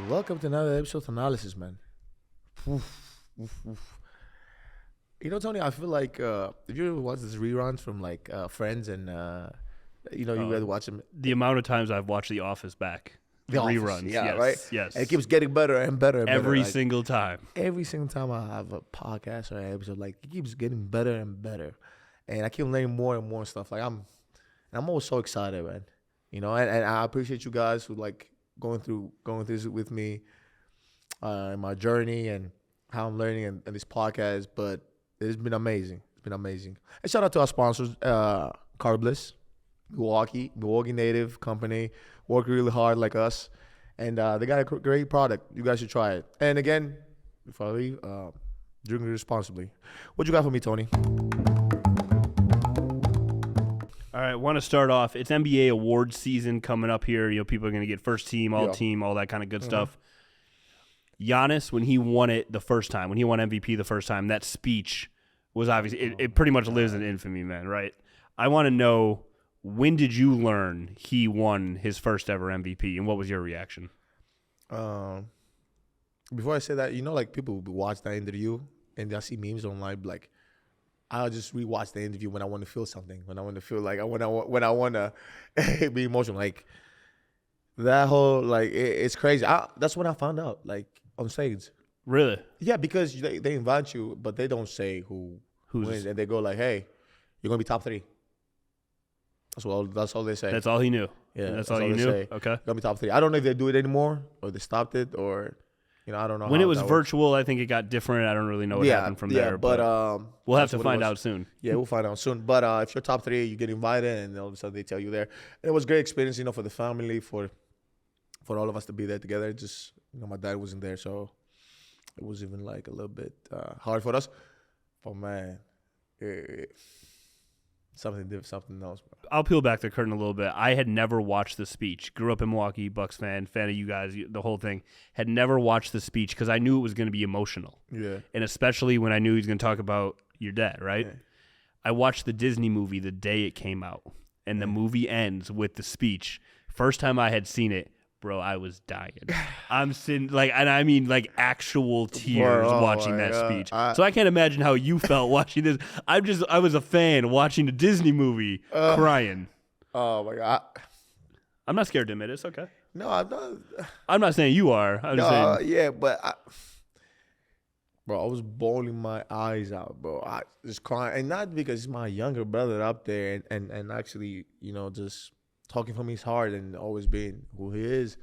welcome to another episode of Thanasis, man. Oof, oof, oof. You know, Tony, I feel like if you ever watch these reruns from like Friends and you guys watch them. The amount of times I've watched The Office back. The reruns, Office, yeah, yes, right? Yes. And it keeps getting better and better and better. Every like, single time. Every single time I have a podcast or an episode, like it keeps getting better and better. And I keep learning more and more stuff. Like I'm always so excited, man. You know, and I appreciate you guys who like going through this with me in my journey and how I'm learning in this podcast. But it's been amazing. It's been amazing. And shout out to our sponsors, Carbliss, Milwaukee native company, work really hard like us, and they got a great product. You guys should try it. And again, before I leave, drink responsibly. What you got for me, Tony? All right, want to start off. It's NBA awards season coming up here. You know, people are going to get first team, all team, all that kind of good stuff. Giannis, when he won it the first time, when he won MVP the first time, that speech was obviously, it pretty much lives in infamy, man, right? I want to know, when did you learn he won his first ever MVP, and what was your reaction? Before I say that, you know, like people watch that interview and I see memes online, like I'll just rewatch the interview when I want to feel something, when I want to feel like when I want to be emotional, like that whole like it's crazy. That's when I found out, like on stage. Really? Yeah, because they invite you, but they don't say who's wins, and they go like, "Hey, you're gonna be top 3." That's all they say. That's all he knew. Yeah, that's all you knew. Say. Okay. You're gonna be top 3. I don't know if they do it anymore or they stopped it or. You know, I don't know. When it was virtual, I think it got different. I don't really know what happened from there. But we'll have to find out soon. Yeah, we'll find out soon. But if you're top 3, you get invited, and all of a sudden they tell you there. And it was a great experience, you know, for the family, for all of us to be there together. Just, you know, my dad wasn't there, so it was even like a little bit hard for us. But man, something else, bro. I'll peel back the curtain a little bit. I had never watched the speech. Grew up in Milwaukee, Bucks fan of you guys, the whole thing. Had never watched the speech because I knew it was going to be emotional. Yeah. And especially when I knew he was going to talk about your dad, right? Yeah. I watched the Disney movie the day it came out, and the movie ends with the speech. First time I had seen it, bro, I was dying. I'm sitting like, and I mean like actual tears watching that speech. So I can't imagine how you felt watching this. I was a fan watching the Disney movie, crying. Oh my God. I'm not scared to admit it. It's okay. No, I'm not. I'm not saying you are. I'm just saying. Yeah, but bro, I was bawling my eyes out, bro. I was crying, and not because it's my younger brother up there, and actually, you know, just talking from his heart and always being who he is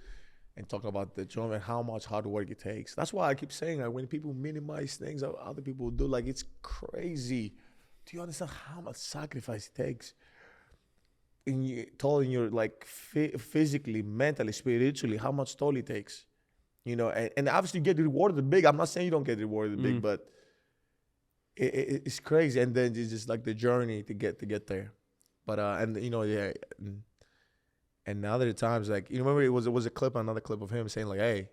and talking about the job and how much hard work it takes. That's why I keep saying, like, when people minimize things that other people do, like, it's crazy. Do you understand how much sacrifice it takes? In your like physically, mentally, spiritually, how much toll it takes. You know, and obviously you get rewarded big. I'm not saying you don't get rewarded big, but it's crazy. And then it's just like the journey to get there. But and you know, yeah. And now other times, like, you remember it was another clip of him saying like, "Hey,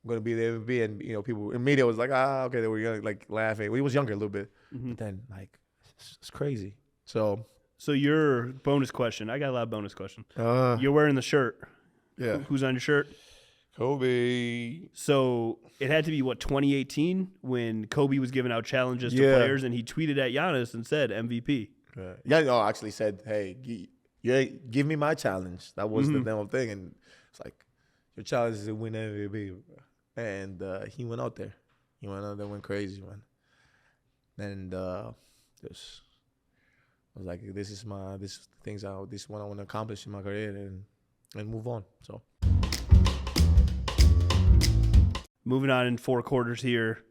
I'm gonna be the MVP," and you know, people in media was like, okay, they were young, like laughing. He was younger a little bit, but then like, it's crazy. So your bonus question, I got a lot of bonus questions. You're wearing the shirt. Yeah. Who's on your shirt? Kobe. So it had to be 2018 when Kobe was giving out challenges to players, and he tweeted at Giannis and said MVP. Yeah, no, actually said, "Hey, give me my challenge." That was the damn thing, and it's like, your challenge is to win MVP, and he went out there. He went out there, went crazy, man. And just I was like, this is what I want to accomplish in my career, and move on. So moving on in 4 quarters here.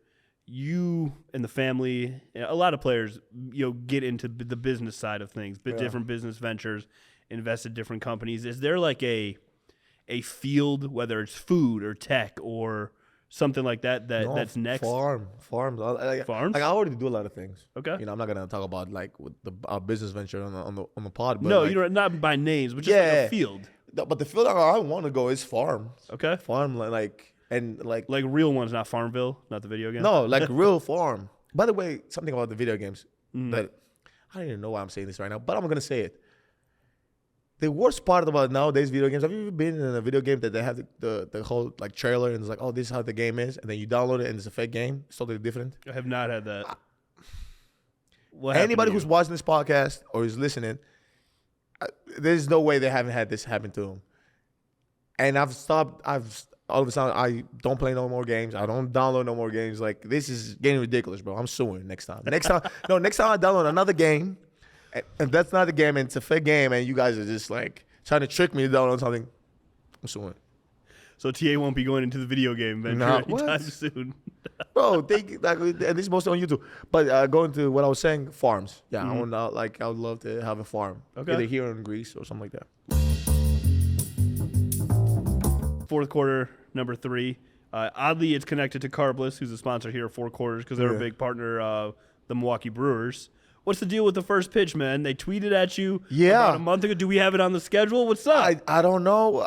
You and the family, a lot of players, you know, get into the business side of things, different business ventures, invest in different companies. Is there like a field, whether it's food or tech or something like that's next? Farms. Farms? Like I already do a lot of things. Okay. You know, I'm not gonna talk about like with our business venture on the pod. But no, like, you know, not by names, but just like a field. But the field I want to go is farm. Okay. Farm like. And like real ones, not Farmville, not the video game. No, like real farm. By the way, something about the video games that I don't even know why I'm saying this right now, but I'm gonna say it. the worst part about nowadays video games, have you ever been in a video game that they have the whole like trailer and it's like, oh, this is how the game is, and then you download it and it's a fake game? It's totally different. I have not had that. Anybody who's watching this podcast or is listening, there's no way they haven't had this happen to them. And all of a sudden, I don't play no more games. I don't download no more games. Like, this is getting ridiculous, bro. I'm suing next time. Next time I download another game, and that's not a game, and it's a fake game, and you guys are just, like, trying to trick me to download something, I'm suing. So TA won't be going into the video game venture anytime soon. Bro, and this is mostly on YouTube. But going to what I was saying, farms. Yeah, I would love to have a farm. Okay. Either here in Greece or something like that. Fourth quarter, number 3. Oddly, it's connected to Carbliss, who's a sponsor here at Four Quarters, because they're a big partner of the Milwaukee Brewers. What's the deal with the first pitch, man? They tweeted at you about a month ago. Do we have it on the schedule? What's up? I don't know.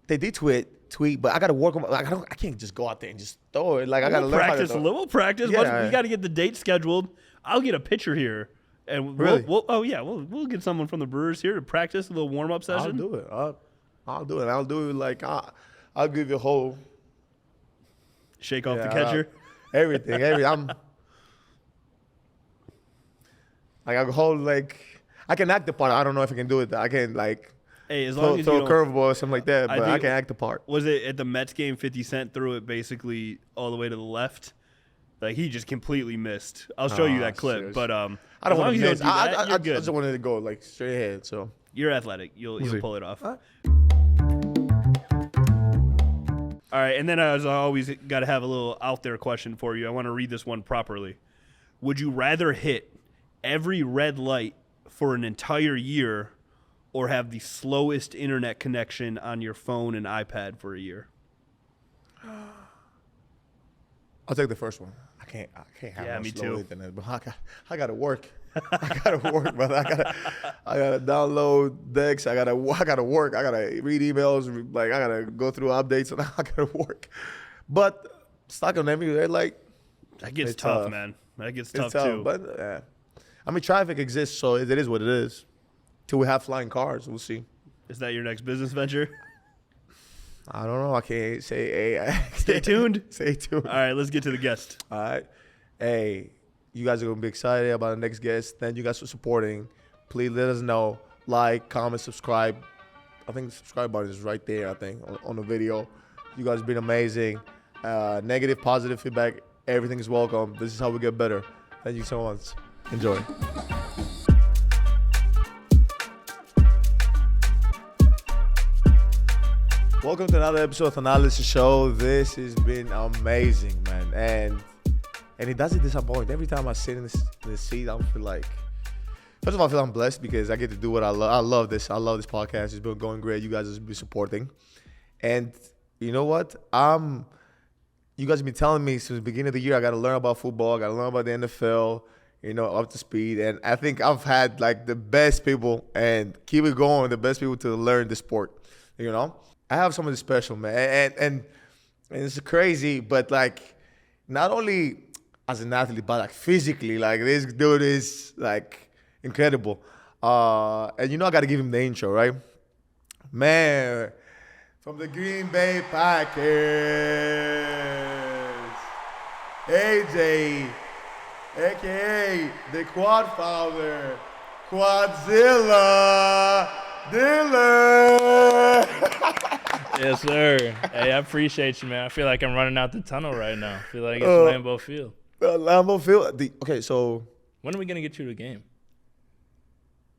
They did tweet, but I got to work on. I can't just go out there and just throw it. Like I got to learn practice a little. Practice. Yeah. We got to get the date scheduled. I'll get a pitcher here, and we'll get someone from the Brewers here to practice a little warm up session. I'll do it. I'll do it. I'll do it. Like I'll give you a whole shake off the catcher. Everything. I'm like I hold like I can act the part. I don't know if I can do it. I can like. Hey, as long as throw you a curveball or something like that, but I can act the part. Was it at the Mets game 50 Cent threw it basically all the way to the left? Like he just completely missed. I'll show you that clip, serious. But I don't want to miss. I good. just wanted to go like straight ahead. So you're athletic. You'll pull it off. All right, and then as I always got to have a little out there question for you. I want to read this one properly. Would you rather hit every red light for an entire year, or have the slowest internet connection on your phone and iPad for a year? I'll take the first one. I can't have me slow too. internet, but I gotta work. I gotta work, brother. I gotta download decks. I gotta work. I gotta read emails. Like I gotta go through updates, and I gotta work. But stuck on every red light. That gets tough, man. That gets tough too. But I mean, traffic exists, so it is what it is. Till we have flying cars, we'll see. Is that your next business venture? I don't know. I can't say. Stay tuned. Stay tuned. All right, let's get to the guest. All right. Hey, you guys are going to be excited about the next guest. Thank you guys for supporting. Please let us know. Like, comment, subscribe. I think the subscribe button is right there, I think, on the video. You guys have been amazing. Negative, positive feedback. Everything is welcome. This is how we get better. Thank you so much. Enjoy. Welcome to another episode of Thanasis Show. This has been amazing, man. And it doesn't disappoint. Every time I sit in this seat, I feel like, first of all, I feel I'm blessed because I get to do what I love. I love this. I love this podcast. It's been going great. You guys have been supporting. And you know what? You guys have been telling me since the beginning of the year, I got to learn about football. I got to learn about the NFL, up to speed. And I think I've had like the best people and keep it going, the best people to learn the sport, I have something special, man, and it's crazy, but like, not only as an athlete, but like physically, like this dude is like incredible. And I got to give him the intro, right? Man, from the Green Bay Packers, AJ, aka The Quadfather, Quadzilla, Dillon. Yes, sir. Hey, I appreciate you, man. I feel like I'm running out the tunnel right now. I feel like it's Lambeau Field. Lambeau Field. Okay, so when are we gonna get you to the game?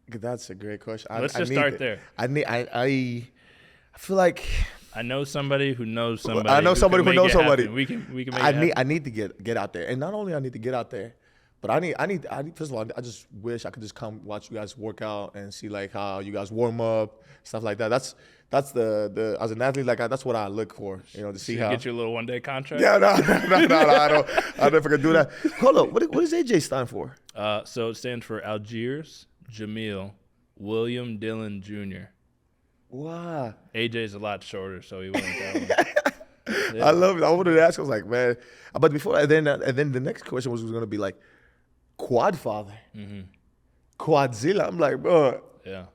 That's a great question. Let's just start there. I feel like I know somebody who knows somebody. I know somebody who knows somebody. We can make it happen. I need to get out there, and not only I need to get out there, but I need. First of all, I just wish I could just come watch you guys work out and see like how you guys warm up, stuff like that. That's the as an athlete, like that's what I look for, to see how. Get your little one-day contract. Yeah, no, I don't know if I can do that. Hold up, what does AJ stand for? So it stands for Algiers Jamil William Dillon Jr. Wow. AJ's a lot shorter, so he went with that one. Yeah. I love it. I wanted to ask. I was like, man, but before and then the next question was going to be like, Quadfather, Quadzilla. I'm like, bro. Yeah.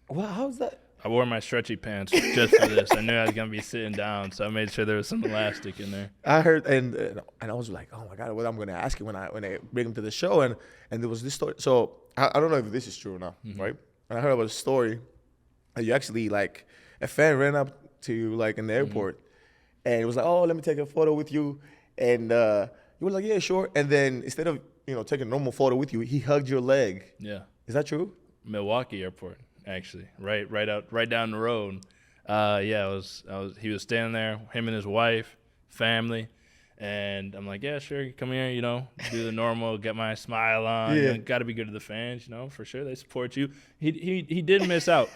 Well, how's that? I wore my stretchy pants just for this. I knew I was gonna be sitting down, so I made sure there was some elastic in there. I heard, and I was like, oh my god, what I'm gonna ask you when I bring him to the show, and there was this story. So I don't know if this is true or not, right? And I heard about a story that you actually like a fan ran up to you like in the airport, and it was like, oh, let me take a photo with you, and you were like, yeah, sure. And then instead of taking a normal photo with you, he hugged your leg. Yeah. Is that true? Milwaukee Airport, actually, right down the road. He was standing there, him and his wife, family, and I'm like, yeah, sure, come here, do the normal, get my smile on. Yeah. Got to be good to the fans, for sure, they support you. He did miss out.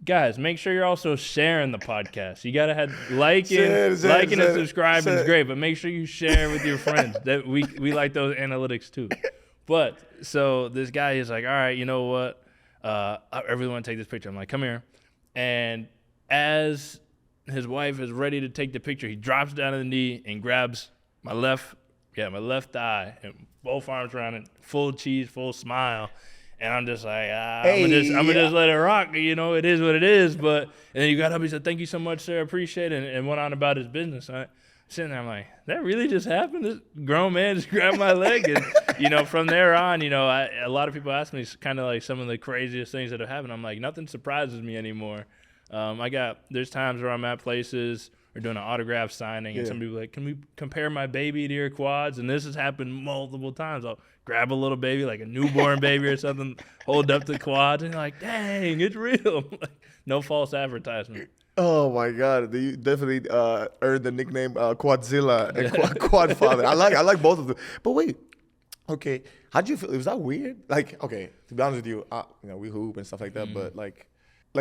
Guys, make sure you're also sharing the podcast. You gotta have liking and subscribing is great, but make sure you share with your friends. That we like those analytics too. But so this guy is like, all right, you know what? Everyone take this picture. I'm like, come here. And as his wife is ready to take the picture, he drops down to the knee and grabs my left thigh and both arms around it, full cheese, full smile. And I'm just like, I'm gonna just let it rock. It is what it is. But and then he got up, he said, thank you so much, sir, appreciate it, and went on about his business. I'm sitting there, I'm like, that really just happened? This grown man just grabbed my leg. And, from there on, a lot of people ask me kind of like some of the craziest things that have happened. I'm like, nothing surprises me anymore. There's times where I'm at places or doing an autograph signing, and some people are like, can we compare my baby to your quads? And this has happened multiple times. I'll grab a little baby, like a newborn baby or something, hold up the quads, and you're like, dang, it's real. No false advertisement. Oh my God! You definitely earned the nickname Quadzilla and Quadfather. I like both of them. But wait, okay, how'd you feel? Was that weird? Like, okay, to be honest with you, we hoop and stuff like that. But like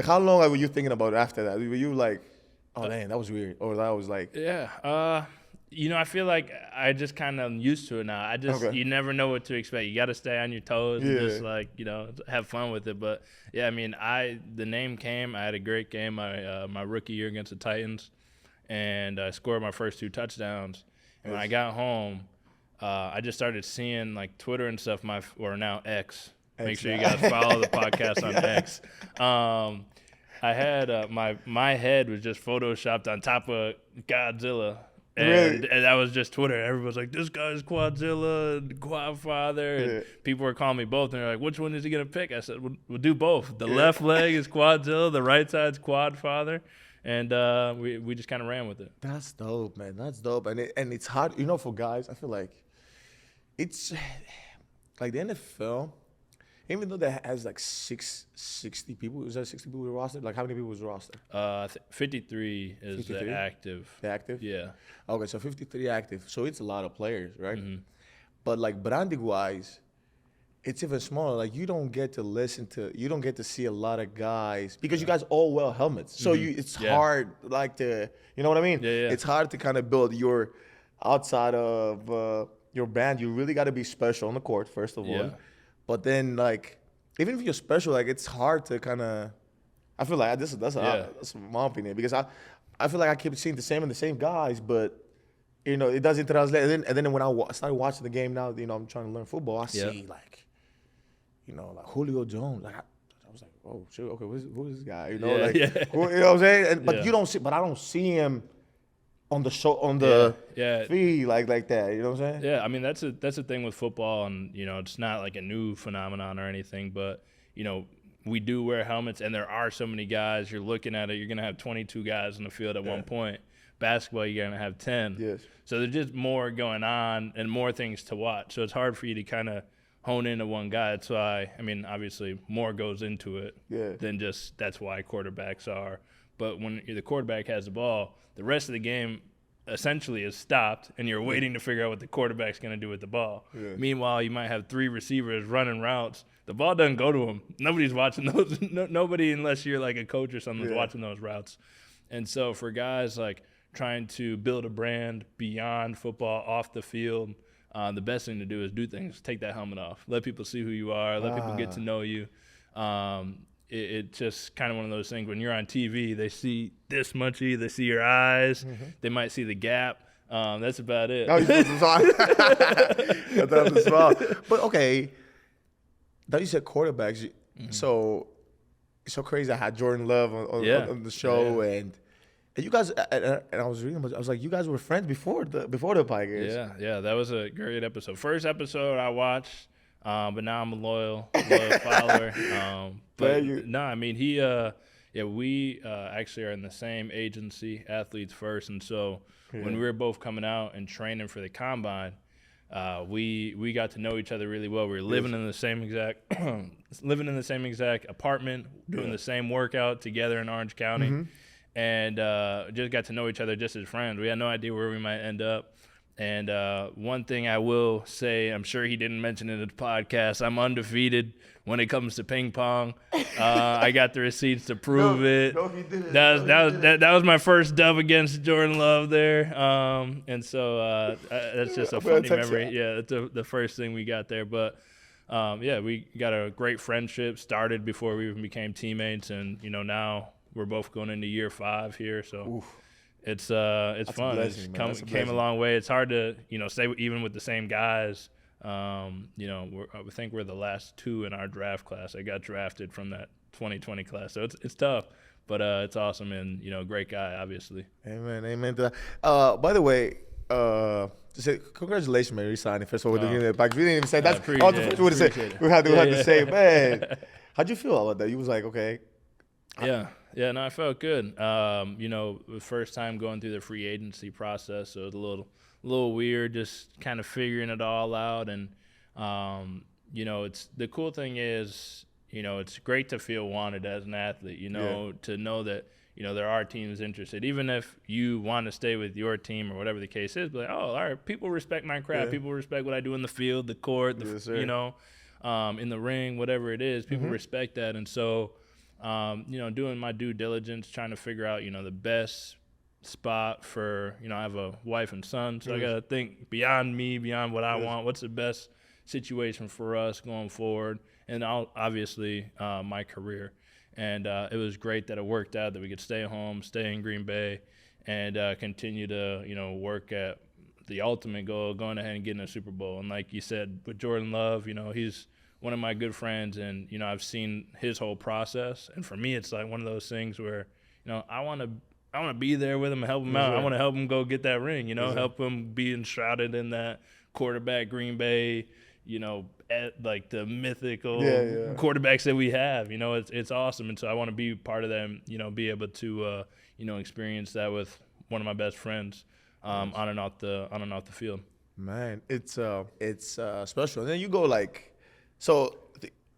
how long were you thinking about it after that? Were you like, oh man, that was weird, or that was like, yeah. I feel like I just kind of used to it now. You never know what to expect. You got to stay on your toes and just have fun with it. But yeah, the name came. I had a great game my rookie year against the Titans, and I scored my first 2 touchdowns. And when I got home, I just started seeing like Twitter and stuff. Or now X. Make sure you guys follow the podcast on X. I had my head was just photoshopped on top of Godzilla. And that was just Twitter. Everyone's like, this guy's Quadzilla and Quadfather. And people were calling me both. And they're like, which one is he going to pick? I said, we'll do both. The left leg is Quadzilla. The right side's Quadfather. And we just kind of ran with it. That's dope, man. That's dope. And it's hard, for guys, I feel like it's like the NFL, even though that has like 60 people, is that 60 people roster? Like how many people was roster? 53 is 53? The active. The active? Yeah. Okay, so 53 active. So it's a lot of players, right? Mm-hmm. But like branding wise, it's even smaller. Like you don't get to see a lot of guys because you guys all wear helmets. So it's hard like to, you know what I mean? Yeah. It's hard to kind of build your outside of your brand. You really got to be special on the court, first of all. But then, like, even if you're special, like, it's hard to kind of. I feel like that's my opinion because I feel like I keep seeing the same guys, but it doesn't translate. And then when I started watching the game now, I'm trying to learn football. I see like Julio Jones. Like I was like, oh shit, okay, who is this guy? Who, you know what I'm saying? But you don't see, but I don't see him on the show feed like that, you know what I'm saying? Yeah, that's the thing with football, and it's not like a new phenomenon or anything, but we do wear helmets, and there are so many guys. You're looking at it, you're gonna have 22 guys in the field at one point. Basketball, you're gonna have 10. Yes. So there's just more going on and more things to watch. So it's hard for you to kind of hone into one guy. That's why obviously more goes into it than just that's why quarterbacks are. But when the quarterback has the ball, the rest of the game essentially is stopped, and you're waiting to figure out what the quarterback's going to do with the ball. Yeah. Meanwhile, you might have 3 receivers running routes. The ball doesn't go to them. Nobody's watching those. Nobody, unless you're like a coach or something, is watching those routes. And so for guys like trying to build a brand beyond football, off the field, the best thing to do is do things. Take that helmet off. Let people see who you are. Let people get to know you. It's just kind of one of those things. When you're on TV, they see this muchy. They see your eyes. Mm-hmm. They might see the gap. That's about it. No, you're supposed to smile. But okay, now you said quarterbacks. Mm-hmm. So it's so crazy. I had Jordan Love on the show, and you guys, and I was reading, I was like, you guys were friends before the podcast. Yeah, that was a great episode. First episode I watched, but now I'm a loyal follower. I mean, we actually are in the same agency, Athletes First, and so when we were both coming out and training for the combine, we got to know each other really well. We were living in the same exact apartment, doing the same workout together in Orange County, and just got to know each other just as friends. We had no idea where we might end up. And one thing I will say, I'm sure he didn't mention it in the podcast, I'm undefeated when it comes to ping pong. I got the receipts to prove it. No, he didn't. That was my first dub against Jordan Love there. And so that's just a funny memory. Yeah, that's the first thing we got there. But we got a great friendship, started before we even became teammates. And, now we're both going into year 5 here. So it's fun. It's came a long way. It's hard to, stay even with the same guys. I think we're the last 2 in our draft class. I got drafted from that 2020 class, so it's tough, but it's awesome, and great guy, obviously. Amen to that. By the way, say congratulations, man, resigning. First of all, we're doing it back. We didn't even say that's all the first word to say. We had to say, man. How'd you feel about that? You was like, okay. Yeah, no, I felt good. The first time going through the free agency process, so it was a little weird, just kind of figuring it all out. And, it's the cool thing is, it's great to feel wanted as an athlete, to know that, there are teams interested. Even if you want to stay with your team or whatever the case is, but like, all right, people respect my craft. People respect what I do in the field, the court, in the ring, whatever it is. People respect that. And so, doing my due diligence, trying to figure out, the best spot for, I have a wife and son, so I got to think beyond me, beyond what I want. What's the best situation for us going forward? And obviously my career. And it was great that it worked out, that we could stay home, stay in Green Bay, and continue to, work at the ultimate goal, going ahead and getting a Super Bowl. And like you said, with Jordan Love, he's one of my good friends, and I've seen his whole process. And for me, it's like one of those things where I want to be there with him and help him out. I want to help him go get that ring. Help him be enshrouded in that quarterback Green Bay. Like the mythical quarterbacks that we have. It's awesome, and so I want to be part of them. Be able to experience that with one of my best friends on and off the field. Man, it's special. And then you go like. So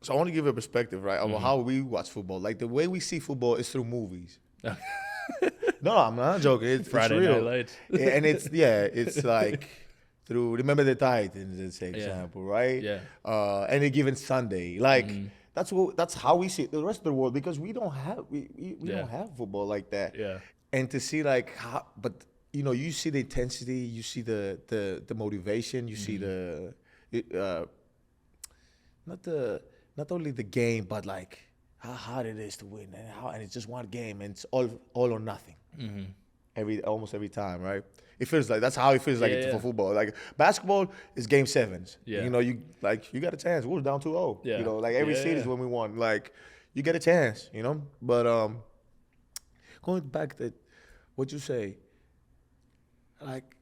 I want to give a perspective, right, of how we watch football. Like, the way we see football is through movies. No, I'm not joking. It's Friday real. Night Lights. And it's like through Remember the Titans, as an example, right? Yeah. Any given Sunday. Like, that's how we see it, the rest of the world, because we don't have don't have football like that. Yeah. And to see like how, but you see the intensity, you see the motivation, you see the not only the game, but like how hard it is to win, and it's just one game, and it's all or nothing. Almost every time, right? It feels like that's how it feels for football. Like basketball is game 7s. Yeah. You got a chance. We were down 2-0. Yeah. Like every series when we won, like you get a chance. But going back to what you say, like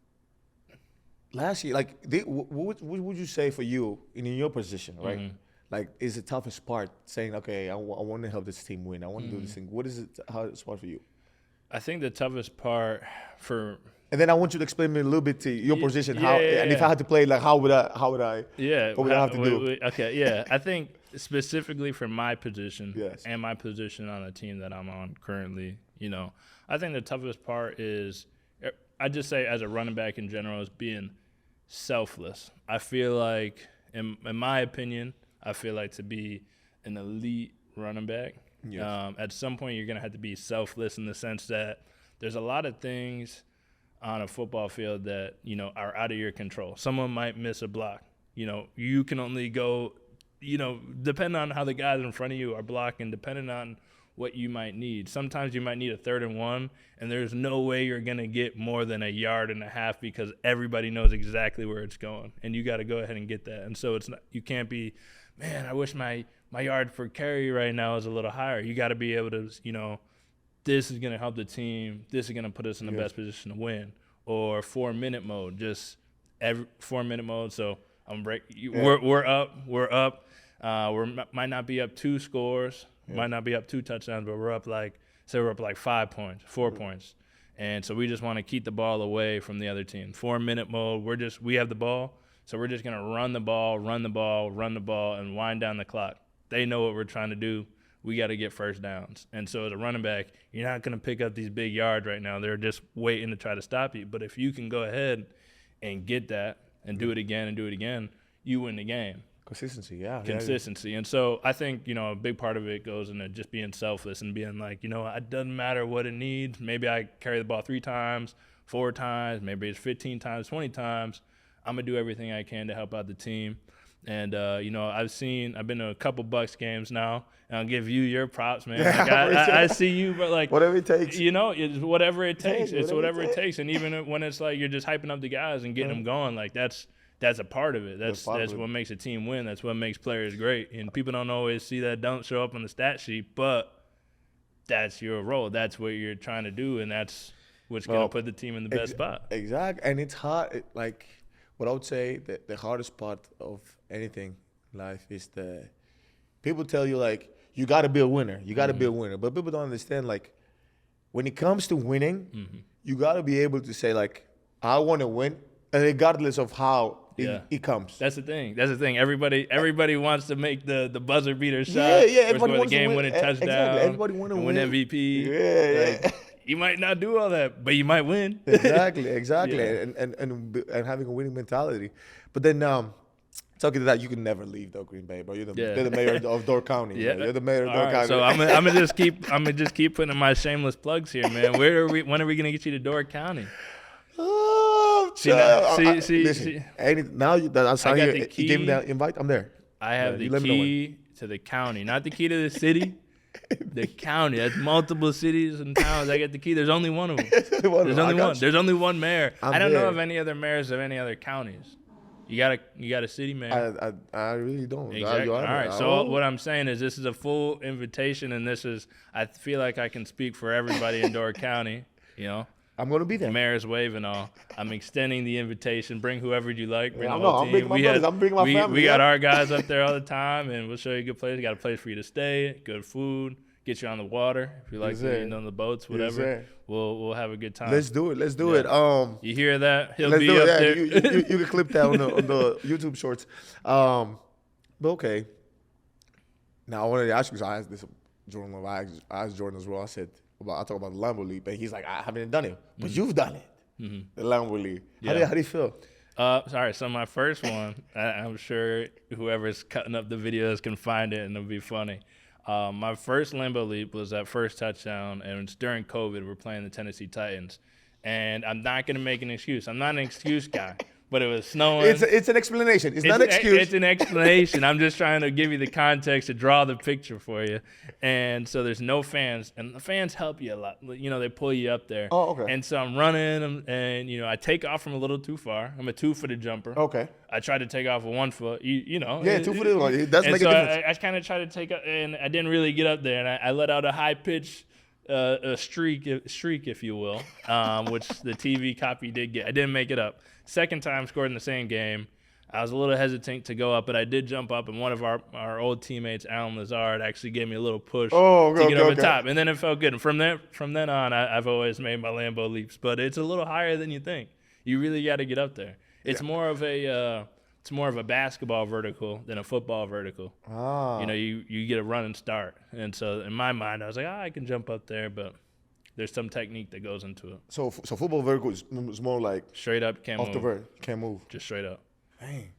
last year, like what would you say for you in your position, right? Like, is the toughest part saying, okay, I want to help this team win. I want to do this thing. What is it? How it's hard for you? I think the toughest part for. And then I want you to explain me a little bit to your position. And if I had to play, like, how would I? Yeah. What would I have to do? Okay. Yeah. I think specifically for my position and my position on the team that I'm on currently, I think the toughest part is, I just say as a running back in general, is being selfless. I feel like, in my opinion, to be an elite running back, at some point you're going to have to be selfless, in the sense that there's a lot of things on a football field that, are out of your control. Someone might miss a block. You can only go, depending on how the guys in front of you are blocking, depending on what you might need. Sometimes you might need a 3rd and 1, and there's no way you're going to get more than 1.5 yards because everybody knows exactly where it's going, and you got to go ahead and get that. And so you can't be, man, I wish my my yard per carry right now is a little higher. You got to be able to, this is going to help the team. This is going to put us in the best position to win. Or 4-minute mode, just every 4-minute mode. So we're up. We might not be up 2 scores, might not be up 2 touchdowns, but we're up like 5 points, 4 points. And so we just want to keep the ball away from the other team. 4-minute mode, we have the ball, so we're just going to run the ball, and wind down the clock. They know what we're trying to do. We got to get first downs. And so as a running back, you're not going to pick up these big yards right now. They're just waiting to try to stop you. But if you can go ahead and get that and do it again, you win the game. Consistency. And so I think, a big part of it goes into just being selfless and being like, it doesn't matter what it needs. Maybe I carry the ball 3 times, 4 times, maybe it's 15 times, 20 times. I'm going to do everything I can to help out the team. And, I've been to a couple Bucks games now, and I'll give you your props, man. Like, I see you, but like, whatever it takes. It's whatever it takes. It's whatever it takes. And even when it's like you're just hyping up the guys and getting them going, like that's a part of it. That's what makes a team win. That's what makes players great. And people don't always see that, don't show up on the stat sheet, but that's your role. That's what you're trying to do, and that's what's going to put the team in the best spot. Exactly. And it's hard. What I would say that the hardest part of anything in life is people tell you, like, you got to be a winner. You got to be a winner. But people don't understand, like, when it comes to winning, you got to be able to say, like, I want to win, regardless of how it comes. That's the thing. Everybody wants to make the buzzer beater shot. Yeah. Everybody wants the game-winning touchdown. Exactly. Everybody want to win. MVP. Yeah. You might not do all that, but you might win. Exactly. Yeah. And having a winning mentality. But then talking to that, you can never leave though, Green Bay, bro. You're the mayor of Door County. Yeah. You're the mayor of Door County. So I'm gonna just keep putting in my shameless plugs here, man. When are we gonna get you to Door County? Oh, See, listen. Now that's how you gave me that invite. I'm there. I have the key to the county, not the key to the city. The county. That's multiple cities and towns. I get the key. There's only one of them. There's only one. There's only one mayor. I don't know of any other mayors of any other counties. You got a city mayor. I really don't. Exactly. All right. So what I'm saying is this is a full invitation, and I feel like I can speak for everybody in Door County. I'm going to be there. The mayor's wave and all. I'm extending the invitation. Bring whoever you like. Bring the I'm whole team. bringing my brothers. I'm bringing my family. We got our guys up there all the time, and we'll show you a good place. We got a place for you to stay, good food, get you on the water if you like to, on the boats, whatever. We'll have a good time. Let's do it. You hear that? He'll be up there. You can clip that on the YouTube shorts. But okay. Now I wanted to ask you, because I asked this Jordan. I asked Jordan as well. I talk about the Lambeau Leap, and he's like, I haven't done it, but you've done it. The Lambeau Leap. How do you feel? Sorry. So my first one, I'm sure whoever's cutting up the videos can find it, and it'll be funny. My first Lambeau Leap was that first touchdown, and it's during COVID. We're playing the Tennessee Titans, and I'm not gonna make an excuse. I'm not an excuse guy. But it was snowing. It's an explanation. It's not an excuse. It's an explanation. I'm just trying to give you the context to draw the picture for you. And so there's no fans, and the fans help you a lot. They pull you up there. Oh, okay. And so I'm running, and I take off from a little too far. I'm a 2-footed jumper. Okay. I tried to take off with 1 foot. Yeah, 2-footed. It does make a difference. I kind of tried to take up, and I didn't really get up there, and I let out a high pitch. A shriek, if you will, which the TV copy did get. I didn't make it up. Second time, scored in the same game. I was a little hesitant to go up, but I did jump up, and one of our old teammates, Alan Lazard, actually gave me a little push to get over the top, and then it felt good. And from then on, I've always made my Lambeau Leaps, but it's a little higher than you think. You really got to get up there. It's more of a basketball vertical than a football vertical. You get a run and start. And so in my mind, I was like, I can jump up there, but there's some technique that goes into it. So football vertical is more like straight up, can't off move. the vert, can't move. Just straight up. Dang.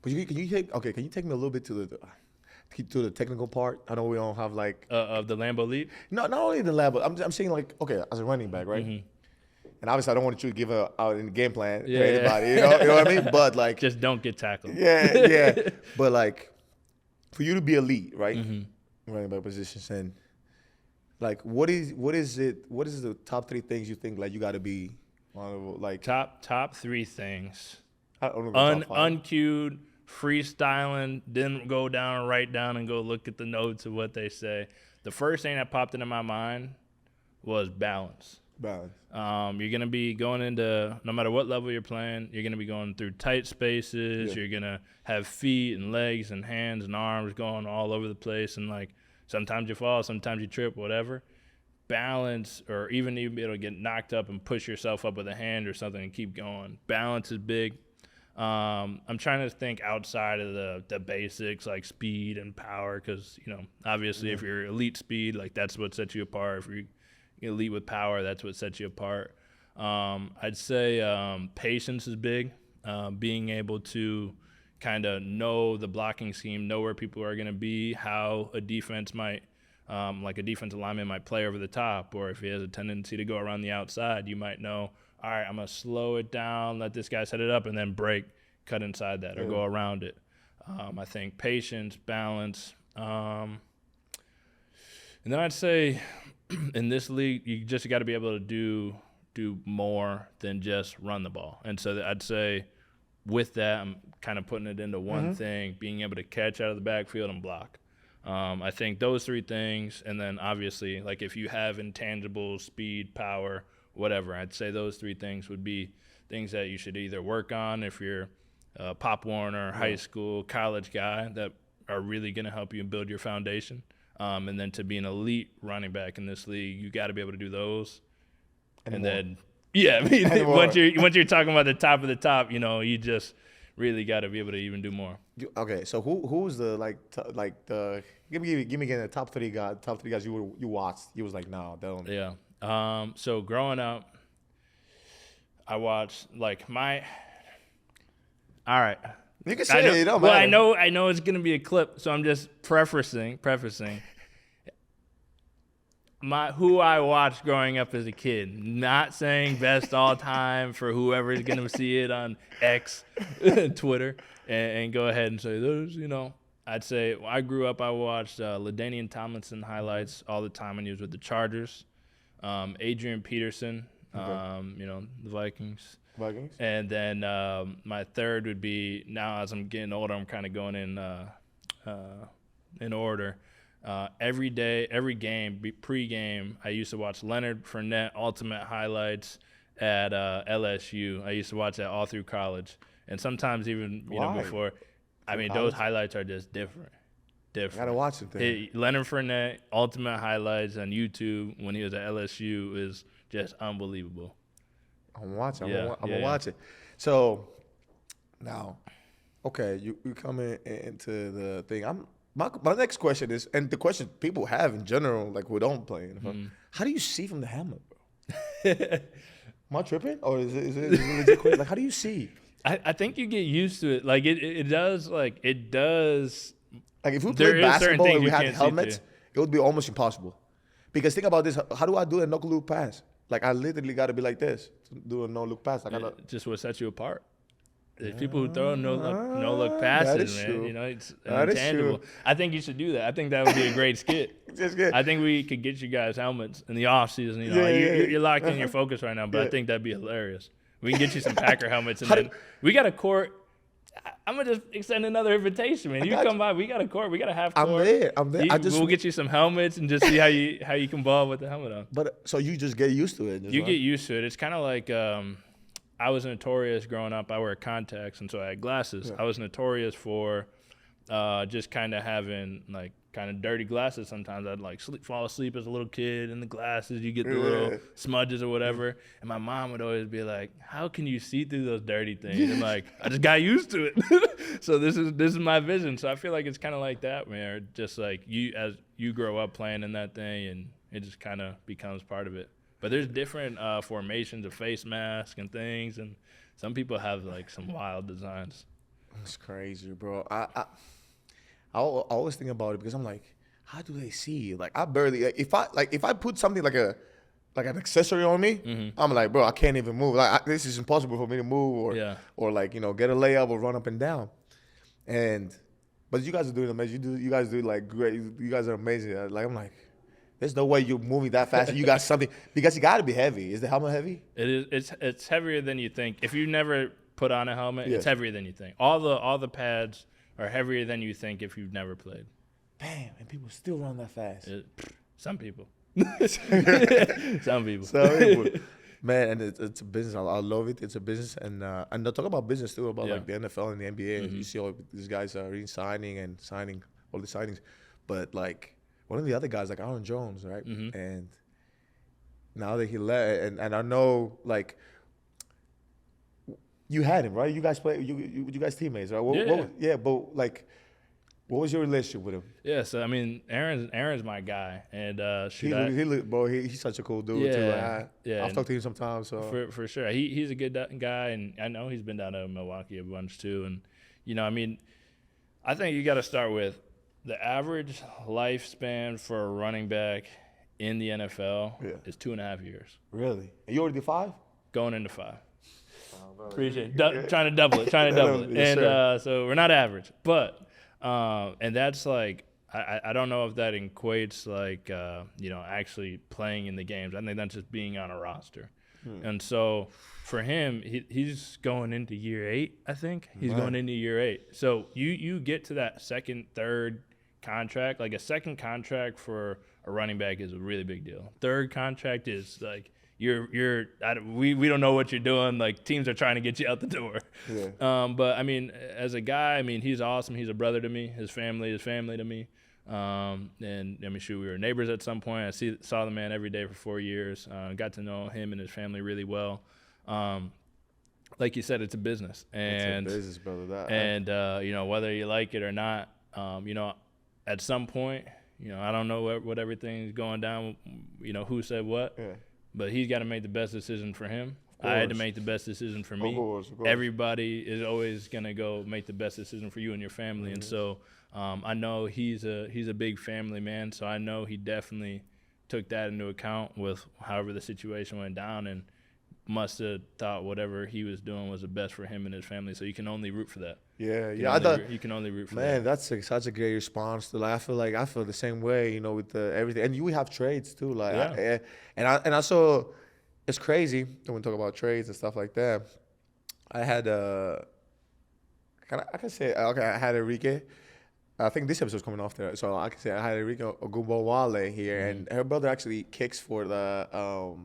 But can you take me a little bit to the technical part? I know we don't have like of the Lambeau Leap. No, not only the Lambeau. I'm saying, like, okay, as a running back, right? Mm-hmm. And obviously, I don't want you to give out any game plan to anybody. You know what I mean? But like, just don't get tackled. Yeah. But like, for you to be elite, right? Mm-hmm. Running back positions, and like, what is the top 3 things you think like you got to be on, like top 3 things? I don't know. Uncued freestyling, didn't go down and write down and go look at the notes of what they say. The first thing that popped into my mind was balance. Balance. You're going to be going into, no matter what level you're playing, you're going to be going through tight spaces. Yeah. You're going to have feet and legs and hands and arms going all over the place. And, like, sometimes you fall, sometimes you trip, whatever. Balance, or even be able to get knocked up and push yourself up with a hand or something and keep going. Balance is big. I'm trying to think outside of the basics, like speed and power, because, you know, obviously if you're elite speed, like, that's what sets you apart. If you're elite with power, that's what sets you apart. I'd say patience is big. Being able to kind of know the blocking scheme, know where people are going to be, how a defense might, like a defensive lineman might play over the top, or if he has a tendency to go around the outside, you might know, all right, I'm going to slow it down, let this guy set it up, and then break, cut inside that, or go around it. I think patience, balance. And then I'd say in this league, you just got to be able to do more than just run the ball. And so I'd say with that, I'm kind of putting it into one thing, being able to catch out of the backfield and block. I think those three things, and then obviously, like, if you have intangibles, speed, power, whatever, I'd say those three things would be things that you should either work on if you're a Pop Warner, high school, college guy, that are really going to help you build your foundation. And then to be an elite running back in this league, you got to be able to do those. And then, I mean, once you're talking about the top of the top, you know, you just really got to be able to even do more. Okay, so who's the give me again the top three guys you watched? You was like, no, they don't. Yeah. So growing up, I watched all right. You can say it. Don't matter. I know it's gonna be a clip, so I'm just prefacing who I watched growing up as a kid. Not saying best all time for whoever is gonna see it on X, Twitter, and go ahead and say those. You know, I'd say I grew up. I watched LaDainian Tomlinson highlights all the time when he was with the Chargers. Adrian Peterson, you know, the Vikings. And then my third would be, now as I'm getting older, I'm kind of going in order. Every day, every game, pre-game, I used to watch Leonard Fournette Ultimate Highlights at LSU. I used to watch that all through college. And sometimes even, you know, before. I mean, those highlights are just different. Gotta watch it then. Leonard Fournette Ultimate Highlights on YouTube when he was at LSU is just unbelievable. I'm watching. I'm gonna watch it. So now, okay, you coming into the thing. My next question is, and the question people have in general, like who don't play, how do you see from the helmet, bro? Am I tripping, or is it legit quick? Like, how do you see? I think you get used to it. Like it does. Like it does. Like if we play basketball and we had helmets, it would be almost impossible. Because think about this: how do I do a no-look pass? Like, I literally got to be like this to do a no-look pass. Just what sets you apart. There's people who throw no-look passes, man. True. You know, it's intangible. I think you should do that. I think that would be a great skit. That's good. I think we could get you guys helmets in the off-season. You know, you're locked in your focus right now, but I think that'd be hilarious. We can get you some Packer helmets, and then we got a court. I'm gonna just extend another invitation, man. You come by. We got a court. We got a half court. I'm there. We'll get you some helmets and just see how you can ball with the helmet on. But so you just get used to it. You get used to it. It's kind of like I was notorious growing up. I wear contacts, and so I had glasses. Yeah. I was notorious for just kind of having like kind of dirty glasses. Sometimes I'd like fall asleep as a little kid in the glasses. You get the little smudges or whatever. And my mom would always be like, "How can you see through those dirty things?" And like, I just got used to it. So this is my vision. So I feel like it's kind of like that, man. Just like as you grow up playing in that thing, and it just kind of becomes part of it. But there's different formations of face masks and things, and some people have like some wild designs. That's crazy, bro. I always think about it because I'm like, how do they see? Like I barely if I put something like an accessory on me, I'm like, bro, I can't even move. Like this is impossible for me to move or like, you know, get a layup or run up and down. But you guys are doing amazing. You guys do like great. You guys are amazing. Like I'm like, there's no way you're moving that fast. You got something because you got to be heavy. Is the helmet heavy? It is. It's heavier than you think. If you never put on a helmet, it's heavier than you think. All the pads are heavier than you think if you've never played. Damn, and people still run that fast. Some people. Some people. Man, and it's a business. I love it. It's a business, and they'll talk about business too, about like the NFL and the NBA. Mm-hmm. You see all these guys are signing all the signings, but like one of the other guys, like Aaron Jones, right? Mm-hmm. And now that he left, and I know like you had him, right? You guys play, you guys teammates, right? But like. What was your relationship with him? Yeah, so I mean, Aaron's my guy, and he's such a cool dude too. I've talked to him sometimes. So for sure, he's a good guy, and I know he's been down to Milwaukee a bunch too. And I mean, I think you got to start with the average lifespan for a running back in the NFL is 2.5 years. Really? And you already 5? Going into 5. Appreciate it. Trying to double it. And so we're not average, but. And that's like, I don't know if that equates like, actually playing in the games. I think that's just being on a roster. And so for him, he's going into year 8, I think. He's going into year 8. So you get to that second, third contract. Like a second contract for a running back is a really big deal. Third contract is like, we don't know what you're doing. Like teams are trying to get you out the door. Yeah. But I mean, as a guy, I mean, he's awesome. He's a brother to me. His family is family to me. And I mean, we were neighbors at some point. I saw the man every day for 4 years. Got to know him and his family really well. Like you said, it's a business. And it's a business, brother. And whether you like it or not, at some point, I don't know what everything's going down. Who said what. Yeah. But he's got to make the best decision for him. I had to make the best decision for me. Of course. Everybody is always going to go make the best decision for you and your family. Mm-hmm. And so I know he's a big family man, so I know he definitely took that into account with however the situation went down and must have thought whatever he was doing was the best for him and his family. So you can only root for that. You can only root for that. Man, that's such a great response to that. I feel the same way, with everything. And you have trades too, and I saw it's crazy when we talk about trades and stuff like that. I had I had Enrique. I think this episode's coming off there, so I can say I had Enrique Ogunbowale here, and her brother actually kicks for the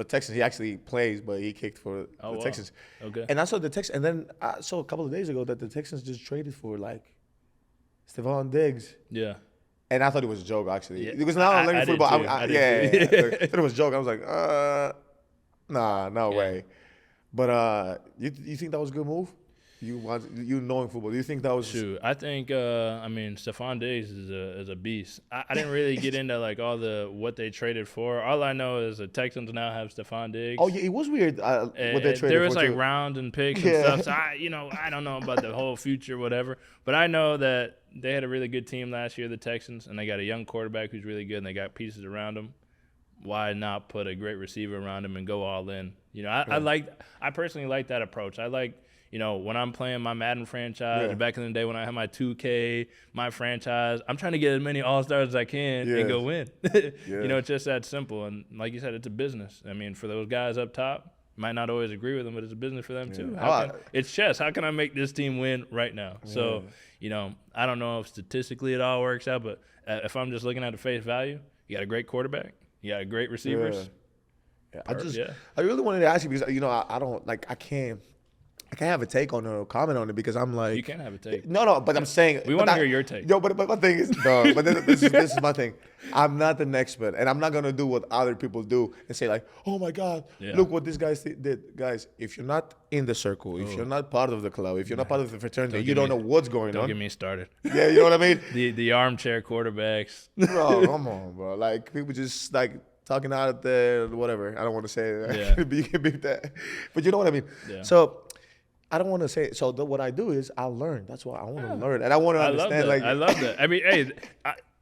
Texans. He actually plays, but he kicked for the Texans. Okay. And I saw the Texans, and then I saw a couple of days ago that the Texans just traded for Stephon Diggs. Yeah. And I thought it was a joke, actually. Yeah. Because now I'm learning football. I thought it was a joke. I was like, nah, no way. But you think that was a good move? You knowing football, do you think that was? Shoot, I think Stephon Diggs is a beast. I didn't really get into all the what they traded for. All I know is the Texans now have Stephon Diggs. Oh yeah, it was weird what they traded for. There was rounds and picks and stuff. So I don't know about the whole future, whatever. But I know that they had a really good team last year, the Texans, and they got a young quarterback who's really good, and they got pieces around him. Why not put a great receiver around him and go all in? I personally like that approach. I like. When I'm playing my Madden franchise, back in the day when I had my 2K, my franchise, I'm trying to get as many All-Stars as I can and go win. It's just that simple. And like you said, it's a business. I mean, for those guys up top, might not always agree with them, but it's a business for them too. It's chess. How can I make this team win right now? Yeah. So, I don't know if statistically it all works out, but if I'm just looking at the face value, you got a great quarterback, you got great receivers. Yeah. I really wanted to ask you because, I can't have a take on it or comment on it because I'm like... You can't have a take. No, but I'm saying... We want to hear your take. No, but my thing is... No, but this is my thing. I'm not an expert, and I'm not going to do what other people do and say oh my God, look what this guy did. Guys, if you're not in the circle, if you're not part of the club, if you're not part of the fraternity, you don't know what's going on. Don't get me started. Yeah, you know what I mean? The armchair quarterbacks. Bro, come on, bro. People just, talking out there, whatever. I don't want to say that. Yeah. You can beat that. But you know what I mean? Yeah. So... I don't want to say it. So what I do is I learn. That's why I want to learn, and I want to understand. I love that. I mean,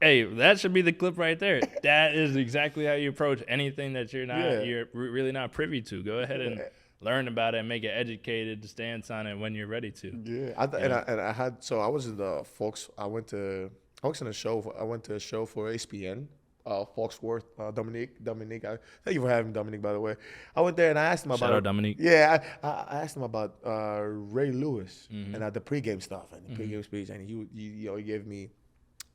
hey, that should be the clip right there. That is exactly how you approach anything that you're really not privy to. Go ahead and learn about it and make an educated stance on it when you're ready to. Yeah, I had. So I was in the Fox. I went to a show for ESPN Foxworth, Dominique. Thank you for having Dominique, by the way. I went there and I asked him Shout about out Dominique. Yeah, I asked him about Ray Lewis and the pregame stuff and the pregame speech, and he gave me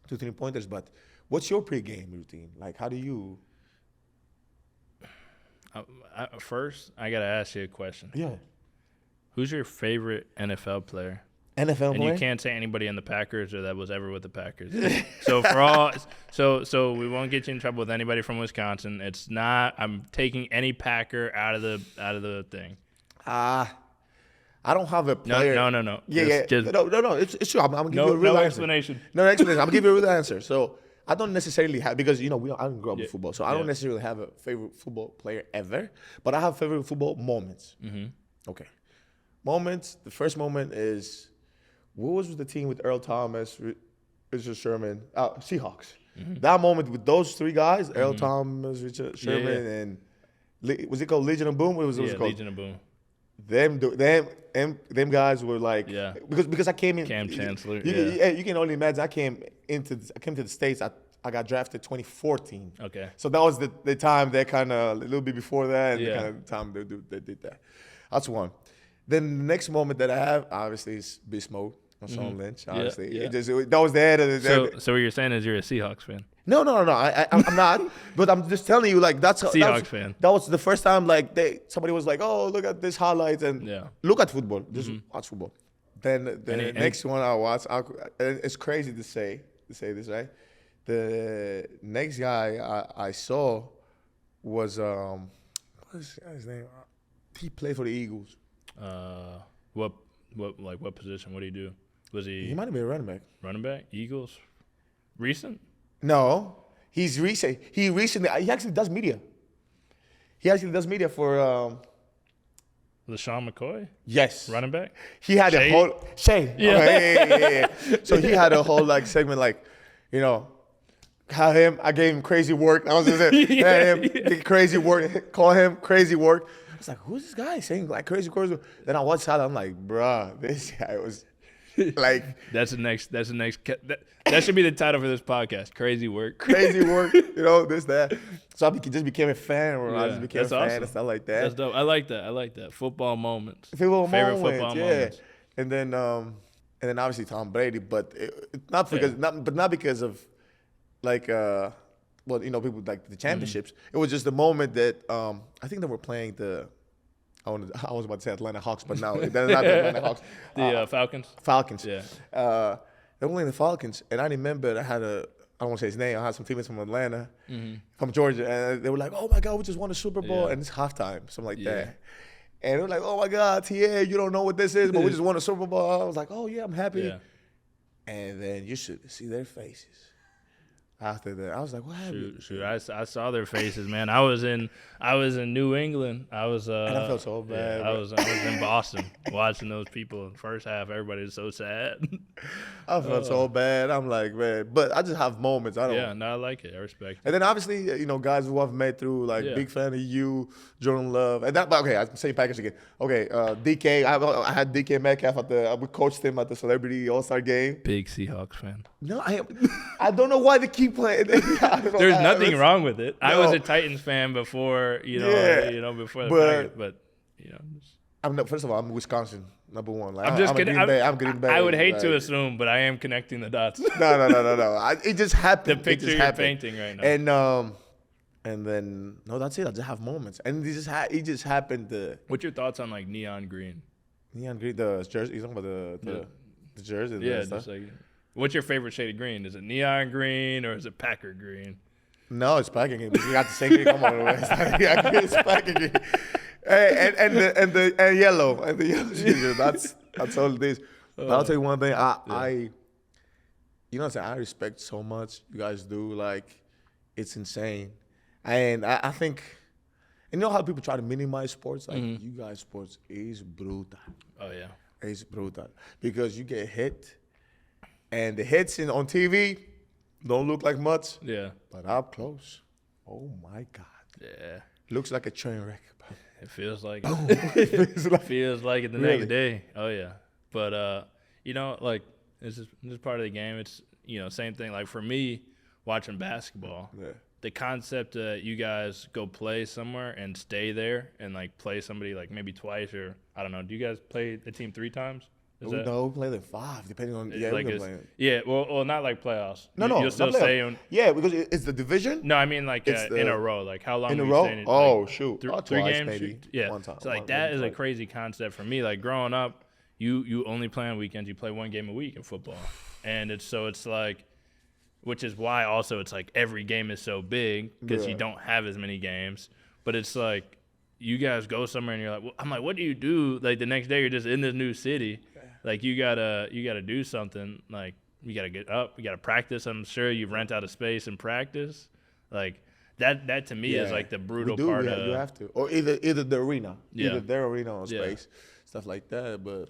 2-3 pointers. But what's your pregame routine? Like, how do you? First, I gotta ask you a question. Yeah. Who's your favorite NFL player? NFL And player? you can't say anybody in the Packers or that was ever with the Packers. So for all, so we won't get you in trouble with anybody from Wisconsin. It's not. I'm taking any Packer out of the thing. I don't have a player. No. Yeah. Just, No. It's true. I'm gonna give you a real no answer. explanation. No explanation. I'm gonna give you a real answer. So I don't necessarily have, because I didn't grow up with football, so I don't necessarily have a favorite football player ever. But I have favorite football moments. Okay. Moments. The first moment is, what was the team with Earl Thomas, Richard Sherman, Seahawks. That moment with those three guys, Earl Thomas, Richard Sherman, and was it called Legion of Boom? What was it called? Legion of Boom. Them guys were like, because I came in. Cam Chancellor. You can only imagine. I came to the States. I got drafted 2014. Okay. So that was the time that kind of a little bit before that, and the Yeah. kind of time they did that. That's one. Then the next moment that I have, obviously, is Beast Mode on Sean Lynch. Obviously, yeah. That was the head of the. So what you're saying is you're a Seahawks fan. No. I'm not. But I'm just telling you, like, Seahawks fan. That was the first time, like, somebody was like, "Oh, look at this highlights and look at football. Just watch football." Then the next one I watched, it's crazy to say this, right? The next guy I saw was what's his name? He played for the Eagles. What position? What do you do? Was he? He might have been a running back. Running back? Eagles? Recent? No, he's recent. He actually does media. He actually does media for. LaShawn McCoy? Yes. Running back? He had Shade? a whole Shade. Yeah. Okay, yeah. So he had a whole like segment, like, I gave him crazy work. I was just saying, crazy work. Call him crazy work. I was like, who's this guy saying like crazy work? Then I watched how I'm like, bruh, this guy was like. That's the next. That should be the title for this podcast. Crazy work. Crazy work. This, that. So I just became a fan, or I just became a fan awesome. and stuff like that. That's dope. I like that. Football moments. Favorite football moments. And then obviously Tom Brady, but not because of like people like the championships. It was just the moment that I think they were playing I was about to say Atlanta Hawks, but no, they're not the Atlanta Hawks. The Falcons. Falcons. Yeah. They were playing the Falcons, and I remember I don't want to say his name. I had some teammates from Atlanta, from Georgia, and they were like, "Oh my God, we just won the Super Bowl," and it's halftime, something like that. And they were like, "Oh my God, TA, you don't know what this is, but we just won the Super Bowl." I was like, "Oh yeah, I'm happy." Yeah. And then you should see their faces. After that, I was like, "What happened?" Shoot! I saw their faces, man. I was in New England. I was. And I felt so bad. I was in Boston watching those people in the first half. Everybody was so sad. I felt so bad. I'm like, man, but I just have moments. I don't. Yeah, no, I like it. I respect it. And then obviously, guys who I've met through, like, big fan of you, Jordan Love, and that. But okay, I'm saying package again. Okay, DK. I had DK Metcalf we coached him at the Celebrity All-Star game. Big Seahawks fan. No, I don't know why they keep playing. There's nothing wrong with it. No. I was a Titans fan before, before the Packers, but First of all, I'm Wisconsin, number one. Like, I'm just kidding. I'm Green Bay. I would hate to assume, but I am connecting the dots. No. It just happened. The picture you're painting right now. And then that's it. I just have moments, and it just happened. What's your thoughts on like neon green? Neon green, the jersey. You talking about the jersey? Yeah, just like. What's your favorite shade of green? Is it neon green or is it Packer green? No, it's Packer green. You got the same green. Come on, it's Packer green. And the yellow and the yellow jersey. That's all it is. But I'll tell you one thing. I I respect so much you guys do. Like, it's insane. And I think, how people try to minimize sports? Like, you guys' sports is brutal. Oh, yeah. It's brutal. Because you get hit, and the hits on TV don't look like much. Yeah. But up close, oh, my God. Yeah. Looks like a train wreck. It feels like it. Feels like it the next day. Oh, yeah. But, this is part of the game. It's, same thing. Like, for me, watching basketball, the concept that you guys go play somewhere and stay there and like play somebody like maybe twice or I don't know. Do you guys play the team 3 times? No, we play like 5, depending on. Yeah, like we can play it. Yeah, well, not like playoffs. No, You'll still stay on. Yeah, because it's the division. No, I mean like in a row. Like how long in a were you row? staying? Oh, shoot, 3 twice, games, maybe. Yeah, one time. So like that is a crazy concept for me. Like growing up, you only play on weekends. You play 1 game a week in football, and it's like, which is why also it's like every game is so big because you don't have as many games. But it's like you guys go somewhere and you're like, well, I'm like, what do you do? Like the next day you're just in this new city. Like you gotta do something. Like you gotta get up, you gotta practice. I'm sure you rent out a space and practice. Like that to me is like the brutal part of. You have to, or either the arena, either their arena or space, stuff like that. But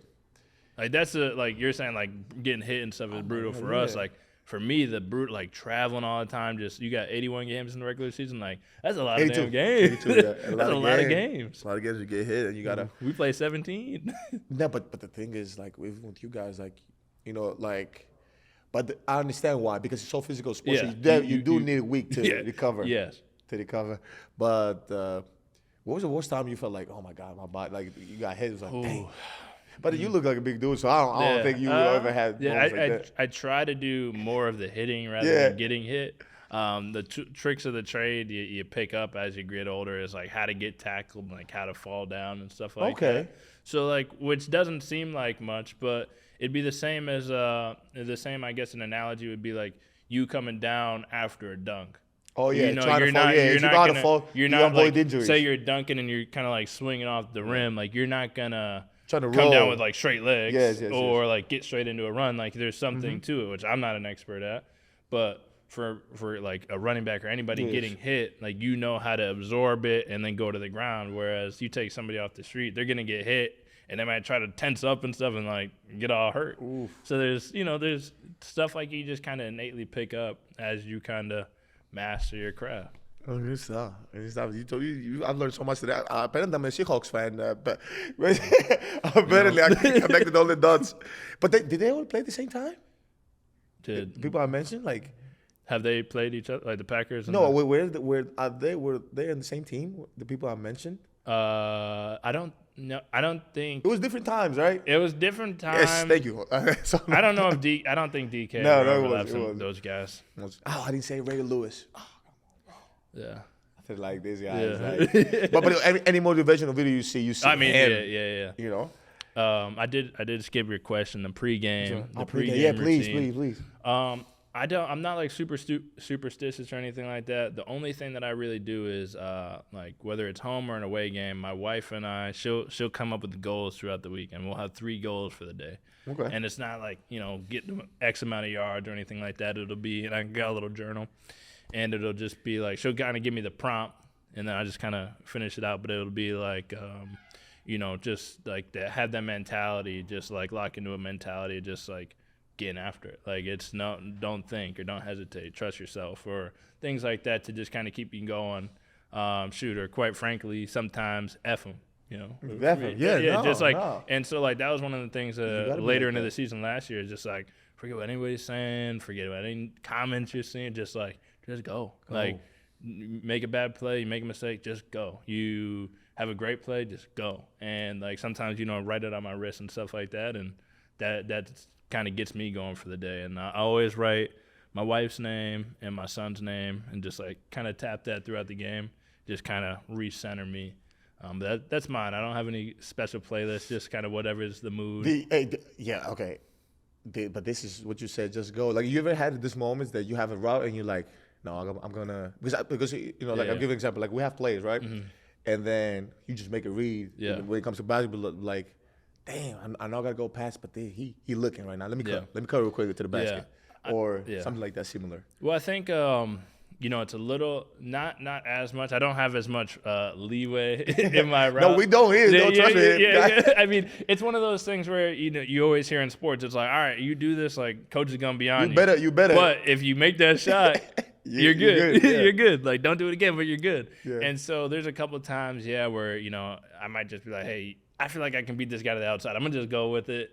like that's like you're saying like getting hit and stuff is brutal for us. Like for me, the brutal like traveling all the time. Just you got 81 games in the regular season. Like that's a lot of damn games. That's a lot of games. A lot of games you get hit and you gotta. We play 17. No, but the thing is like with you guys like, you know like, but I understand why because it's so physical sports. Yeah. So you do need a week to recover. Yes. To recover, but what was the worst time you felt like, oh my god, my body, like you got hit? It was like, dang. But you look like a big dude, so I don't think you ever had moments like that. I try to do more of the hitting rather than getting hit. The tricks of the trade you pick up as you get older is like how to get tackled, like how to fall down and stuff like that. So like, which doesn't seem like much, but it'd be the same as I guess an analogy would be like you coming down after a dunk. Oh yeah, you know, you're not like, injuries. say you're dunking and you're kind of like swinging off the rim, like you're not gonna trying to come down with like straight legs or yes. like get straight into a run. Like there's something to it, which I'm not an expert at, but for like a running back or anybody getting hit, like you know how to absorb it and then go to the ground. Whereas you take somebody off the street, they're gonna get hit and they might try to tense up and stuff and like get all hurt. Oof. So there's stuff like you just kind of innately pick up as you kind of master your craft. Oh, good stuff. I've learned so much today. Apparently, I'm a Seahawks fan, but apparently I connected all the dots. But did they all play at the same time? Did the people I mentioned, like, have they played each other, like the Packers? No, were they in the same team? The people I mentioned. I don't think it was different times, right? It was different times. Yes, thank you. I don't know if I don't think DK overlaps with those guys. Oh, I didn't say Ray Lewis. Oh, yeah. I feel like this guy is like, but any motivational video you see I mean, him, yeah. You know. I did skip your question. The pregame. Yeah, please. I'm not like superstitious or anything like that. The only thing that I really do is like whether it's home or an away game, my wife and I, she'll come up with the goals throughout the week, and we'll have 3 goals for the day. Okay. And it's not like, get X amount of yards or anything like that. It'll be, and I got a little journal, and it'll just be like, she'll kind of give me the prompt, and then I just kind of finish it out. But it'll be like, just like have that mentality, just like lock into a mentality, just like getting after it. Like it's don't think or don't hesitate, trust yourself or things like that to just kind of keep you going. Or quite frankly, sometimes F them, and so like that was one of the things later into the season last year, just like forget what anybody's saying, forget about any comments you're seeing, just go. Like make a bad play, you make a mistake, just go. You have a great play, just go. And like sometimes write it on my wrist and stuff like that, and that's kind of gets me going for the day. And I always write my wife's name and my son's name and just like kind of tap that throughout the game, just kind of recenter me. That's mine. I don't have any special playlist, just kind of whatever is the mood. Okay. But this is what you said, just go. Like you ever had this moments that you have a route and you're like, no, I'm gonna because I'll give an example. Like we have plays, right? Mm-hmm. And then you just make a read. Yeah. When it comes to basketball, like, damn, I know I gotta go past, but he looking right now. Let me cut real quick to the basket, or something like that similar. Well, I think it's a little not as much. I don't have as much leeway in my route. No, we don't either. Trust me. Yeah. I mean, it's one of those things where you always hear in sports, it's like, all right, you do this, like coach is gonna be on you. You better. But if you make that shot. You're good. Yeah. You're good. Like, don't do it again, but you're good. Yeah. And so there's a couple of times, where, I might just be like, hey, I feel like I can beat this guy to the outside. I'm going to just go with it.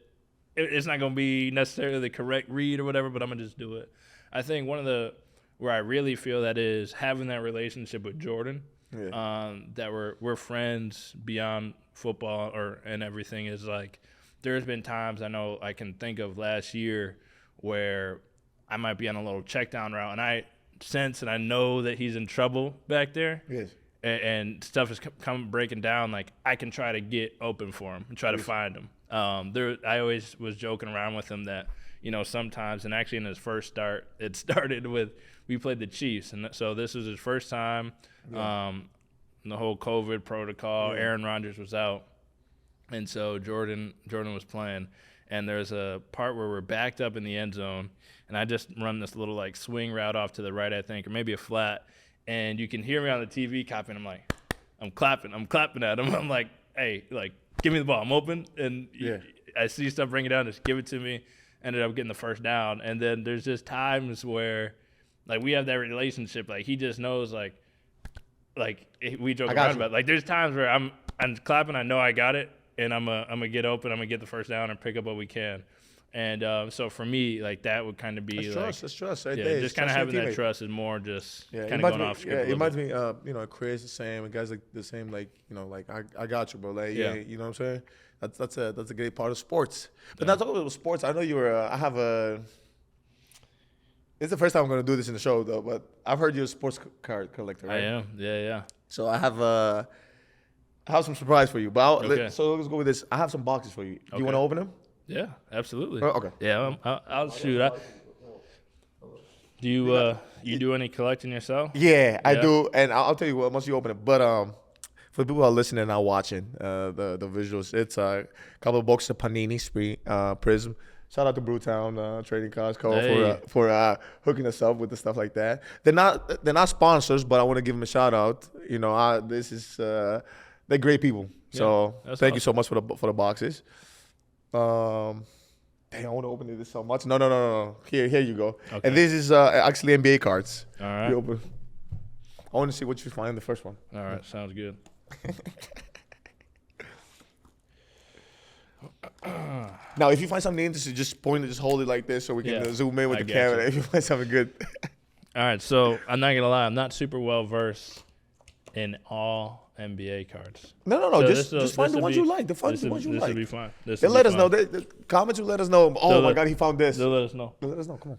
It's not going to be necessarily the correct read or whatever, but I'm going to just do it. I think one of the where I really feel that is having that relationship with Jordan. Yeah. That we're friends beyond football and everything is like there's been times I know I can think of last year where I might be on a little check down route and I sense and I know that he's in trouble back there. Yes. And stuff is breaking down. Like I can try to get open for him and try to find him. I always was joking around with him that sometimes, and actually in his first start, it started with we played the Chiefs, and so this was his first time. Yeah. The whole COVID protocol, Yeah. Aaron Rodgers was out, and so Jordan was playing. And there's a part where we're backed up in the end zone, and I just run this little like swing route off to the right, I think, or maybe a flat, and you can hear me on the TV copying. I'm like, I'm clapping at him. I'm like, hey, like, give me the ball. I'm open, and Yeah. I see stuff bring it down. Just give it to me. Ended up getting the first down, and then there's just times where, like, we have that relationship. Like he just knows, like we joke around about. Like there's times where I'm clapping. I know I got it, and I'm gonna get open. I'm gonna get the first down and pick up what we can. And so for me, like that would kind of be That's trust right yeah, there. just kind of having that trust is more just kind of going off script. Yeah, it reminds me, Chris the same, and guys like the same, like like I got you, bro. Like yeah, you know what I'm saying. That's a great part of sports. But not talking about sports. I know you were. I have a. It's the first time I'm going to do this in the show, though. But I've heard you're a sports card collector, right? I am. Yeah. So I have some surprise for you. But Okay. So let's go with this. I have some boxes for you. Do you want to open them? Yeah, absolutely. Okay. Yeah, I'll shoot. Do you do any collecting yourself? Yeah, I do. And I'll tell you what, once you open it. But for the people who are listening and not watching the visuals, it's a couple of boxes of Panini Prism. Shout out to Brewtown Trading Cards Co. for hooking us up with the stuff like that. They're not sponsors, but I want to give them a shout out. They're great people. So thank you so much for the boxes. Dang, I want to open this so much. No. Here you go. Okay. And this is actually NBA cards. All right. I want to see what you find in the first one. All right, sounds good. Now, if you find something interesting, just hold it like this so we can zoom in with the camera. If you find something good. All right, so I'm not gonna lie, I'm not super well versed in all NBA cards. No. So just find the ones you like. Find the ones you like. This will be fine. They let us know. The comments will let us know. Oh my God, he found this. They'll let us know. Come on.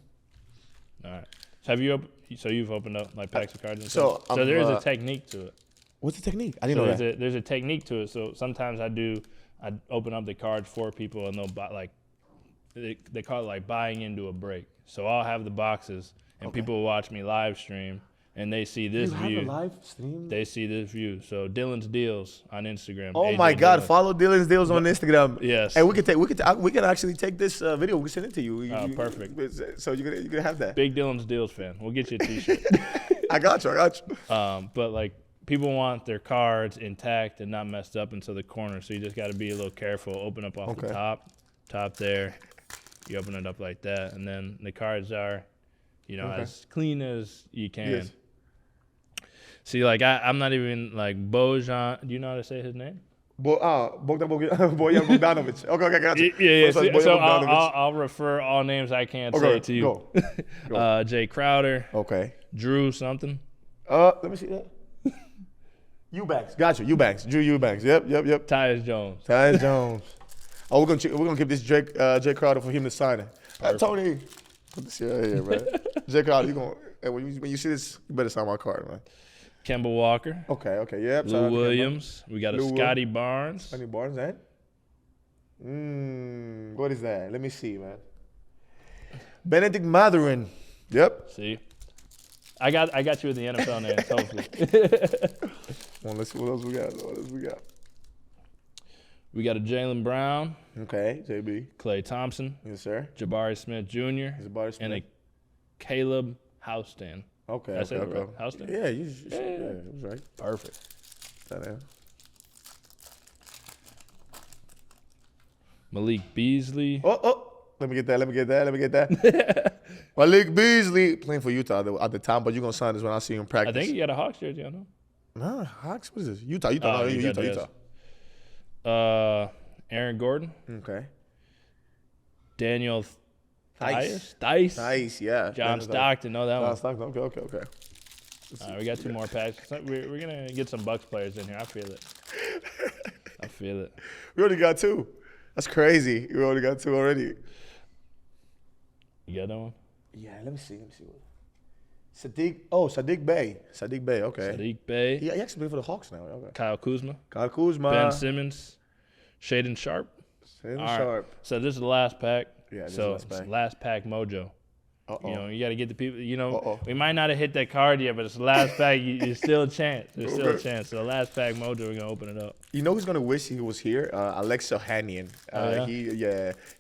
All right. So you've opened up like packs of cards and so stuff. So there is a technique to it. What's the technique? I didn't know that. There's a technique to it. So sometimes I open up the cards for people and they'll buy like they call it like buying into a break. So I'll have the boxes and people will watch me live stream and they see this view. Have a live stream? They see this view. So Dillon's Deals on Instagram. Oh AJ my God! Dillon. Follow Dillon's Deals on Instagram. Yes. And we can actually take this video. We can send it to you. Perfect. So you're gonna have that. Big Dillon's Deals fan. We'll get you a T-shirt. I got you. But like people want their cards intact and not messed up into the corner. So you just got to be a little careful. Open up off the top there. You open it up like that, and then the cards are, as clean as you can. Yes. See, like I'm not even like Bojan. Do you know how to say his name? Bojan Bogdanovic. Okay, got you. Yeah. So I'll refer all names I can't say to you. Go. Jay Crowder. Okay. Drew something. Let me see that. Eubanks. Got you. Eubanks. Drew Eubanks. Yep. Tyus Jones. Oh, we're gonna give this Jay Crowder for him to sign it. Tony, put this here, man. Jay Crowder, when you see this, you better sign my card, man. Kemba Walker. Okay, yep. Lou Williams. We got a Scotty Barnes. Scotty Barnes, and what is that? Let me see, man. Benedict Mathurin. Yep. See, I got you in the NFL names, hopefully. Well, let's see what else we got. We got a Jaylen Brown. Okay, JB. Klay Thompson. Yes, sir. Jabari Smith Jr. And a Caleb Houston. Okay. I said it right. Houston? Yeah, it was right. Perfect. Malik Beasley. Oh, let me get that. Malik Beasley playing for Utah at the time, but you're going to sign this when I see him practice. I think he got a Hawks jersey, I know. Nah, Hawks? What is this? Utah. Aaron Gordon. Okay. Daniel Dice. Nice, yeah. John Stockton, know that John one. Stockton. Okay. All right, we got 2 more packs. We're going to get some Bucks players in here. I feel it. We already got 2. That's crazy. We already got 2 already. You got that one? Yeah, let me see. Sadiq Bey. Okay. Sadiq Bey. He actually played for the Hawks now. Okay. Kyle Kuzma. Ben Simmons. Shaden Sharp. Sharp. Right. So this is the last pack. Yeah, this so is the last pack. Last pack mojo. Uh-oh. You know, you got to get the people. You know, we might not have hit that card yet, but it's the last pack. There's still a chance. So the last pack mojo, we're gonna open it up. You know who's gonna wish he was here? Alexa Hanian.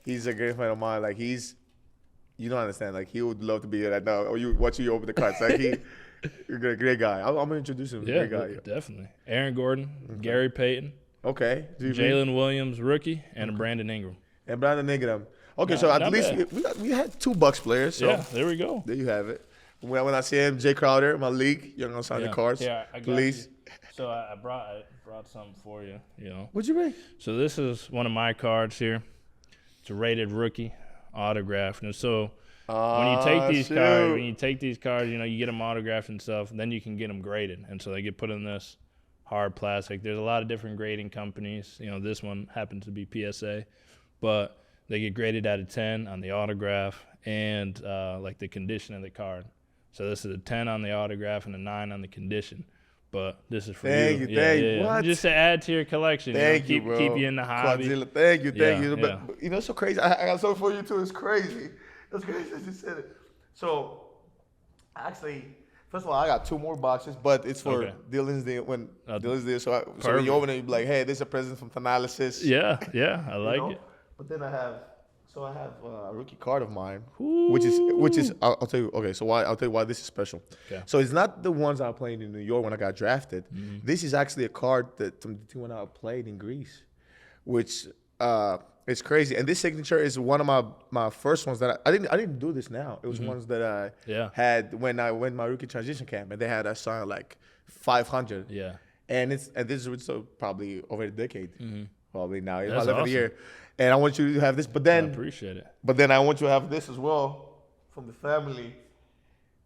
He's a great friend of mine. Like you don't understand. Like he would love to be here right now. Or you watching you open the cards. Like you're a great guy. I'm gonna introduce him. Yeah, great guy. Definitely. Aaron Gordon, Gary Payton. Okay. Jalen Williams, rookie, and Brandon Ingram. Okay, so at least we had 2 Bucks players. So yeah, there we go. There you have it. When I see him, Jay Crowder, my league, you're gonna sign the cards. Yeah, I got please. You. So I brought something for you. You know. What'd you bring? So this is one of my cards here. It's a rated rookie autograph, and so when you take these cards, you know, you get them autographed and stuff. And then you can get them graded, and so they get put in this hard plastic. There's a lot of different grading companies. You know, this one happens to be PSA, but they get graded out of 10 on the autograph and like the condition of the card. So this is a 10 on the autograph and a 9 on the condition. But this is for you. Thank you. What? Just to add to your collection. Thank you, bro. Keep you in the hobby. Quadzilla, thank you. Yeah. But you know, it's so crazy. I got something for you too. It's crazy. That's crazy. I just said it. So, actually, first of all, I got 2 more boxes, but it's for Dillon's Day. When Dillon's Day, so when you open it, you be like, "Hey, this is a present from Thanasis." Yeah, I like it. But then I have a rookie card of mine, which is I'll tell you. Okay, so I'll tell you why this is special. Okay. So it's not the ones I played in New York when I got drafted. Mm-hmm. This is actually a card that from the team when I played in Greece, which it's crazy. And this signature is one of my first ones that I didn't do this now. It was ones that I had when I went my rookie transition camp, and they had I signed like 500. Yeah. And this is so probably over a decade. Mm-hmm. Probably now. It's That's my 11th year. And I want you to have this, but then I appreciate it. But then I want you to have this as well from the family.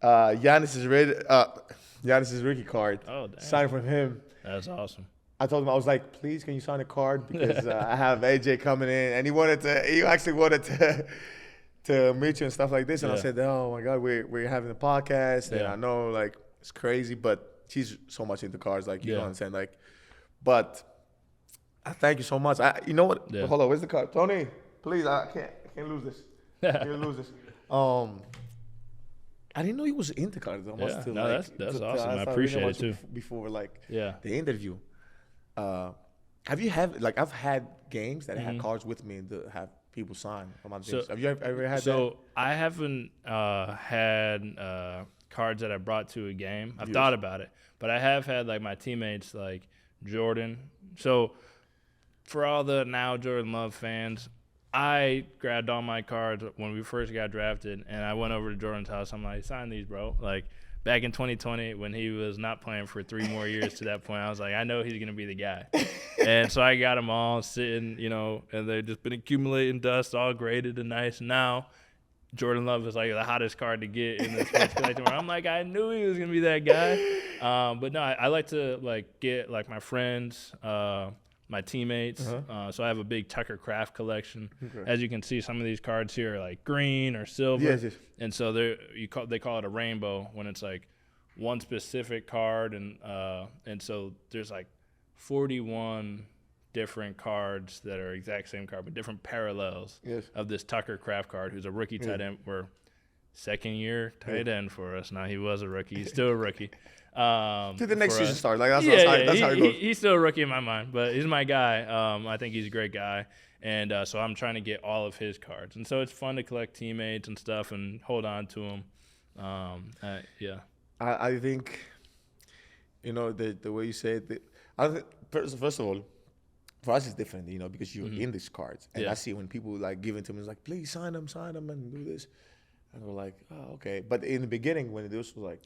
Giannis's rookie card. Oh, damn. Signed from him. That's awesome. I told him, I was like, please, can you sign a card because I have AJ coming in, and he actually wanted to meet you and stuff like this. And I said, oh my God, we're having a podcast, and I know like it's crazy, but she's so much into cards, like you don't understand, like, but. Thank you so much. You know what? Yeah. Hold on. Where's the card? Tony, please. I can't lose this. I can't lose this. I didn't know he was into cards. That's awesome. I appreciate it too. Before the interview, have you I've had games that had cards with me and have people sign from my games. Have you ever had that? So I haven't had cards that I brought to a game. I've thought about it, but I have had like my teammates like Jordan. So. For all the now Jordan Love fans, I grabbed all my cards when we first got drafted, and I went over to Jordan's house. I'm like, sign these, bro. Like, back in 2020 when he was not playing for 3 more years to that point, I was like, I know he's going to be the guy. And so I got them all sitting, you know, and they've just been accumulating dust, all graded and nice. Now Jordan Love is like the hottest card to get in this sports collection. I'm like, I knew he was going to be that guy. But no, I like to like get like my friends, my teammates. So I have a big Tucker Craft collection. Okay. As you can see, some of these cards here are like green or silver. Yes. And so they call it a rainbow when it's like one specific card. And so there's like 41 different cards that are exact same card, but different parallels of this Tucker Craft card, who's a rookie tight end. We're second year tight end for us. Now he was a rookie. He's still a rookie. To the next season start. Like that's how it goes. He's still a rookie in my mind, but he's my guy. I think he's a great guy, and so I'm trying to get all of his cards, and so it's fun to collect teammates and stuff and hold on to them. I think, you know, the way you say it. I think first of all, for us it's different, you know, because you're in these cards, and I see when people like give it to me, it's like, please sign them, and do this, and we're like, oh, okay. But in the beginning, when this was like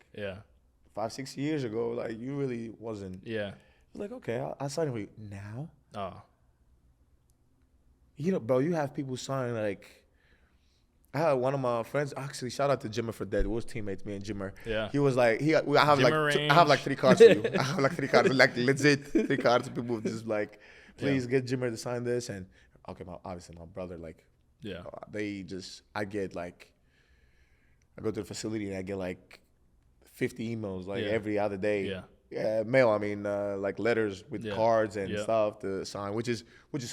5-6 years ago, like you really wasn't. Yeah. It was like, okay, I'll sign it for you now. Oh. You know, bro, you have people sign like I had one of my friends, actually, shout out to Jimmer for that. We was teammates, me and Jimmer. Yeah. He was like, I have like 3 cards for you. I have like 3 cards, like legit 3 cards. People just like, please get Jimmer to sign this. And okay, obviously my brother, like, Yeah. I get like, I go to the facility and I get like 50 emails like every other day. Yeah. Mail. I mean, like letters with cards and Yeah. stuff to sign, which is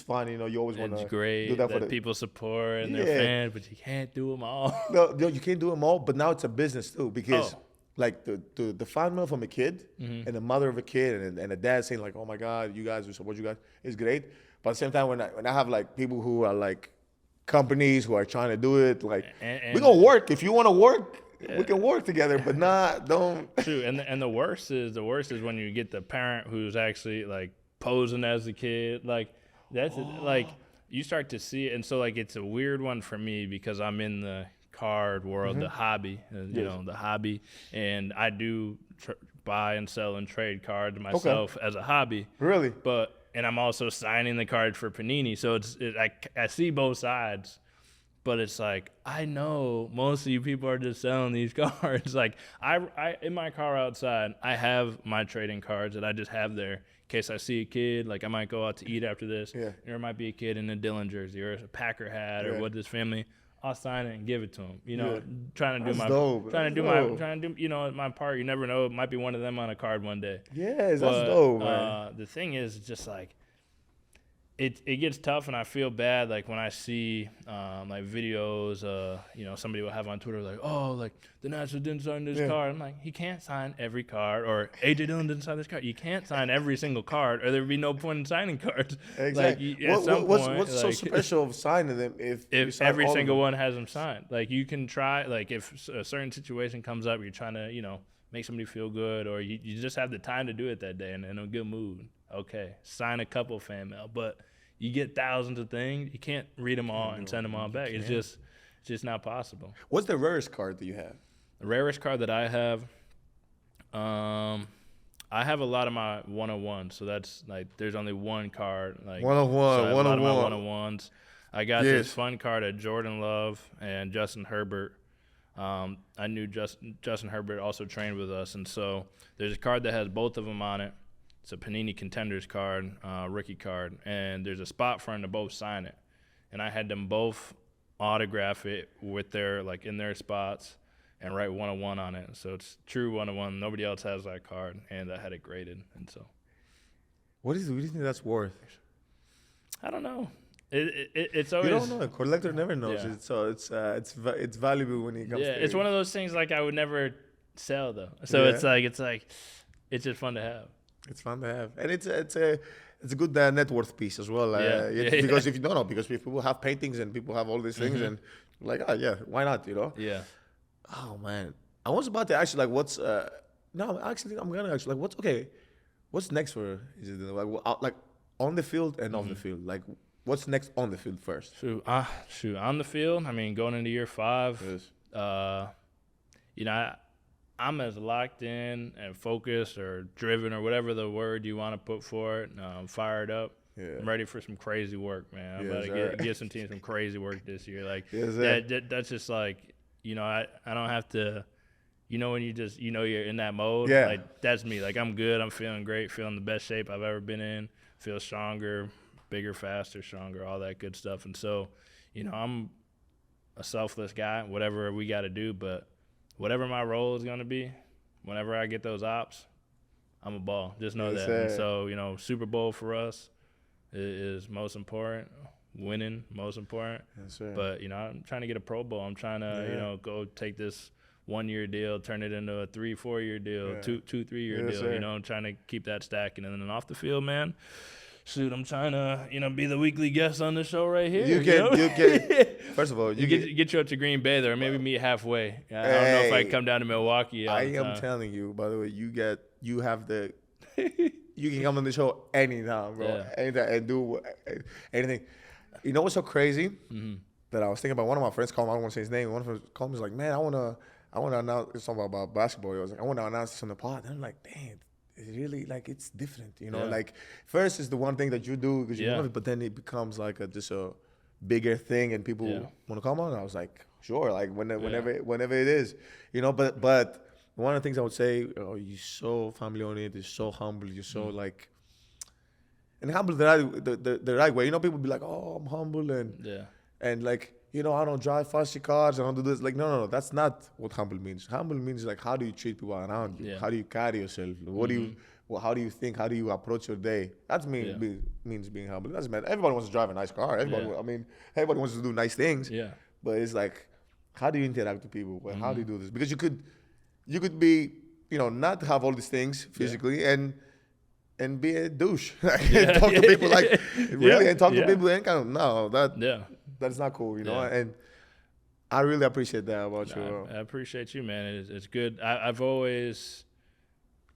fun. You know, you always want to It's great do that for the people support and they're fans, but you can't do them all. No, you can't do them all. But now it's a business too, because like the fan mail from a kid and the mother of a kid and a dad saying like, oh my God, you guys, we support you guys, is great. But at the same time, when I have like people who are like companies who are trying to do it, like we're gonna work. If you want to work, we can work together. But don't. True, and the worst is when you get the parent who's actually like posing as a kid. Like that's like you start to see it, and so like it's a weird one for me because I'm in the card world, the hobby, you know, the hobby, and I do buy and sell and trade cards myself as a hobby. Really? And I'm also signing the cards for Panini, so I see both sides. But it's like, I know most of you people are just selling these cards. Like, I in my car outside, I have my trading cards that I just have there in case I see a kid. Like, I might go out to eat after this. Yeah. There might be a kid in a Dillon jersey or a Packer hat or what this family. I'll sign it and give it to them. You know, trying to do you know, my part. You never know. It might be one of them on a card one day. Yes, that's dope, man. The thing is just like, it gets tough, and I feel bad like when I see like videos, you know, somebody will have on Twitter like, oh, like the Nationals didn't sign this card. I'm like, he can't sign every card, or AJ Dillon didn't sign this card. You can't sign every single card, or there'd be no point in signing cards. Exactly. Like, what's so special of signing them if every single one has them signed? Like you can try, like if a certain situation comes up, you're trying to, you know, make somebody feel good, or you just have the time to do it that day and in a good mood. Okay, sign a couple fan mail, but you get thousands of things. You can't read them all and send them all back. It's just not possible. What's the rarest card that you have? The rarest card that I have, I have a lot of my 101s. So that's like there's only one card. Like 101, 101. 101s. I got this fun card of Jordan Love and Justin Herbert. I knew Justin Herbert also trained with us, and so there's a card that has both of them on it. It's a Panini Contenders card, rookie card, and there's a spot for them to both sign it. And I had them both autograph it with their, like, in their spots and write 101 on it. So it's true 101. Nobody else has that card, and I had it graded. And so, what do you think that's worth? I don't know. It's always, you don't know. A collector never knows. Yeah. It's valuable when it comes. Yeah, to it's one of those things like I would never sell though. So it's just fun to have. It's fun to have, and it's a good net worth piece as well. Because if you don't know, because people have paintings and people have all these things, and like, why not? You know? Yeah. Oh man, I was about to ask you like, what's no, actually, I'm gonna ask you like, what's next for? Is it like on the field and off the field? Like, what's next on the field first? Shoot, on the field. I mean, going into year 5. Yes. You know, I'm as locked in and focused or driven or whatever the word you want to put for it. I'm fired up. Yeah. I'm ready for some crazy work, man. I'm about to get some teams some crazy work this year. Like that's just like, you know, I don't have to, you know, when you just, you know, you're in that mode. Yeah. Like that's me. Like I'm good. I'm feeling great. Feeling the best shape I've ever been in. Feel stronger, bigger, faster, stronger, all that good stuff. And so, you know, I'm a selfless guy. Whatever we got to do, but whatever my role is going to be, whenever I get those ops, I'm a ball. Just know that. And so, you know, Super Bowl for us is most important. Winning, most important. Yes, but, you know, I'm trying to get a Pro Bowl. I'm trying to, you know, go take this 1-year deal, turn it into a 3-4 year deal, 2-3 year deal. You know, I'm trying to keep that stacking. And then off the field, man, shoot, I'm trying to, you know, be the weekly guest on the show right here. You get. First of all, get you up to Green Bay there, or maybe meet halfway. I don't know if I come down to Milwaukee. I am telling you, by the way, you have the, you can come on the show anytime, bro. Yeah. Anytime and do anything. You know what's so crazy? Mm-hmm. That I was thinking about. One of my friends called me. I don't want to say his name. One of them called me. Was like, man, I wanna announce. It's something about basketball. I was like, I wanna announce this on the pod. And I'm like, damn. It's really like it's different, you know. Like first is the one thing that you do because you love it, but then it becomes like just a bigger thing, and people want to come on. And I was like, sure. Like whenever it is, you know. But one of the things I would say, oh, you're so family oriented, you're so humble, you're so like, and humble the right way. You know, people be like, oh, I'm humble and like, you know, I don't drive fancy cars, I don't do this. Like, no, that's not what humble means. Humble means like, how do you treat people around you? Yeah. How do you carry yourself? What do you, well, how do you think? How do you approach your day? That's means being humble. It doesn't matter. Everybody wants to drive a nice car. Everybody wants to do nice things. Yeah. But it's like, how do you interact with people? Well, how do you do this? Because you could be, you know, not have all these things physically and be a douche. Talk to people like really and talk to people and kind of that's not cool, you know. And I really appreciate that about you. I appreciate you, man. It's good. I've always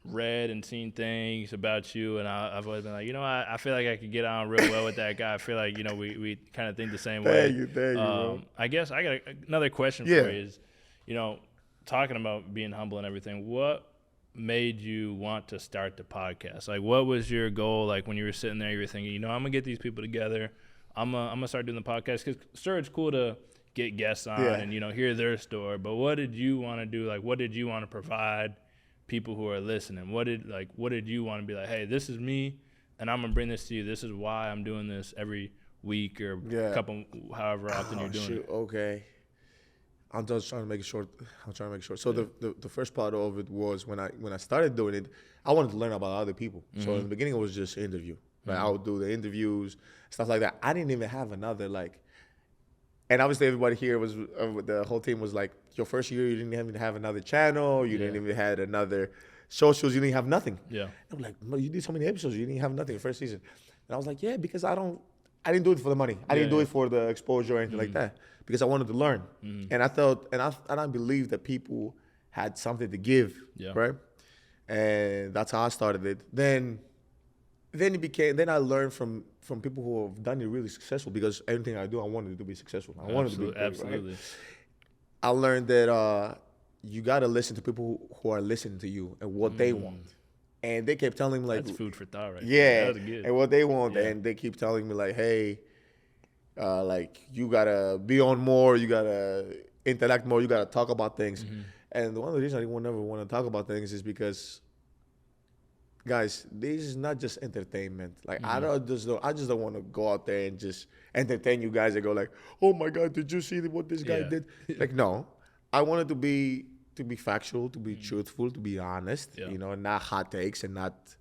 read and seen things about you, and I've always been like, you know, I feel like I could get on real well with that guy. I feel like, you know, we kind of think the same way. Thank you, bro. I guess I got another question for you is, you know, talking about being humble and everything, what made you want to start the podcast? Like, what was your goal? Like, when you were sitting there, you were thinking, you know, I'm gonna get these people together. I'm gonna start doing the podcast, because sure, it's cool to get guests on and, you know, hear their story, but what did you want to do? Like, what did you want to provide people who are listening? What did you want to be like, hey, this is me and I'm gonna bring this to you, this is why I'm doing this every week or couple, however often you're doing it? Okay, I'm just trying to make it short. So the first part of it was when I started doing it, I wanted to learn about other people. So in the beginning, it was just interview. Like, I would do the interviews, stuff like that. I didn't even have another, like, and obviously everybody here was, the whole team was like, your first year, you didn't even have another channel, you didn't even have another socials, you didn't have nothing. Yeah. I'm like, you did so many episodes, you didn't have nothing the first season. And I was like, yeah, because I didn't do it for the money. I didn't do it for the exposure or anything like that, because I wanted to learn. And I thought, and I believed that people had something to give, right? And that's how I started it. Then I learned from people who have done it really successful, because everything I do, I wanted it to be successful. I wanted to be big, right? I learned that you got to listen to people who are listening to you and what they want. And they kept telling me, like, that's food for thought, right? Yeah, that was good. And what they want. And they keep telling me, like, hey, like, you got to be on more, you got to interact more, you got to talk about things. And one of the reasons I didn't ever want to talk about things is because, guys, this is not just entertainment. Like, I just don't want to go out there and just entertain you guys and go like, oh my God, did you see what this guy did? Like, no, I wanted to be factual, to be truthful, to be honest, you know, not hot takes and not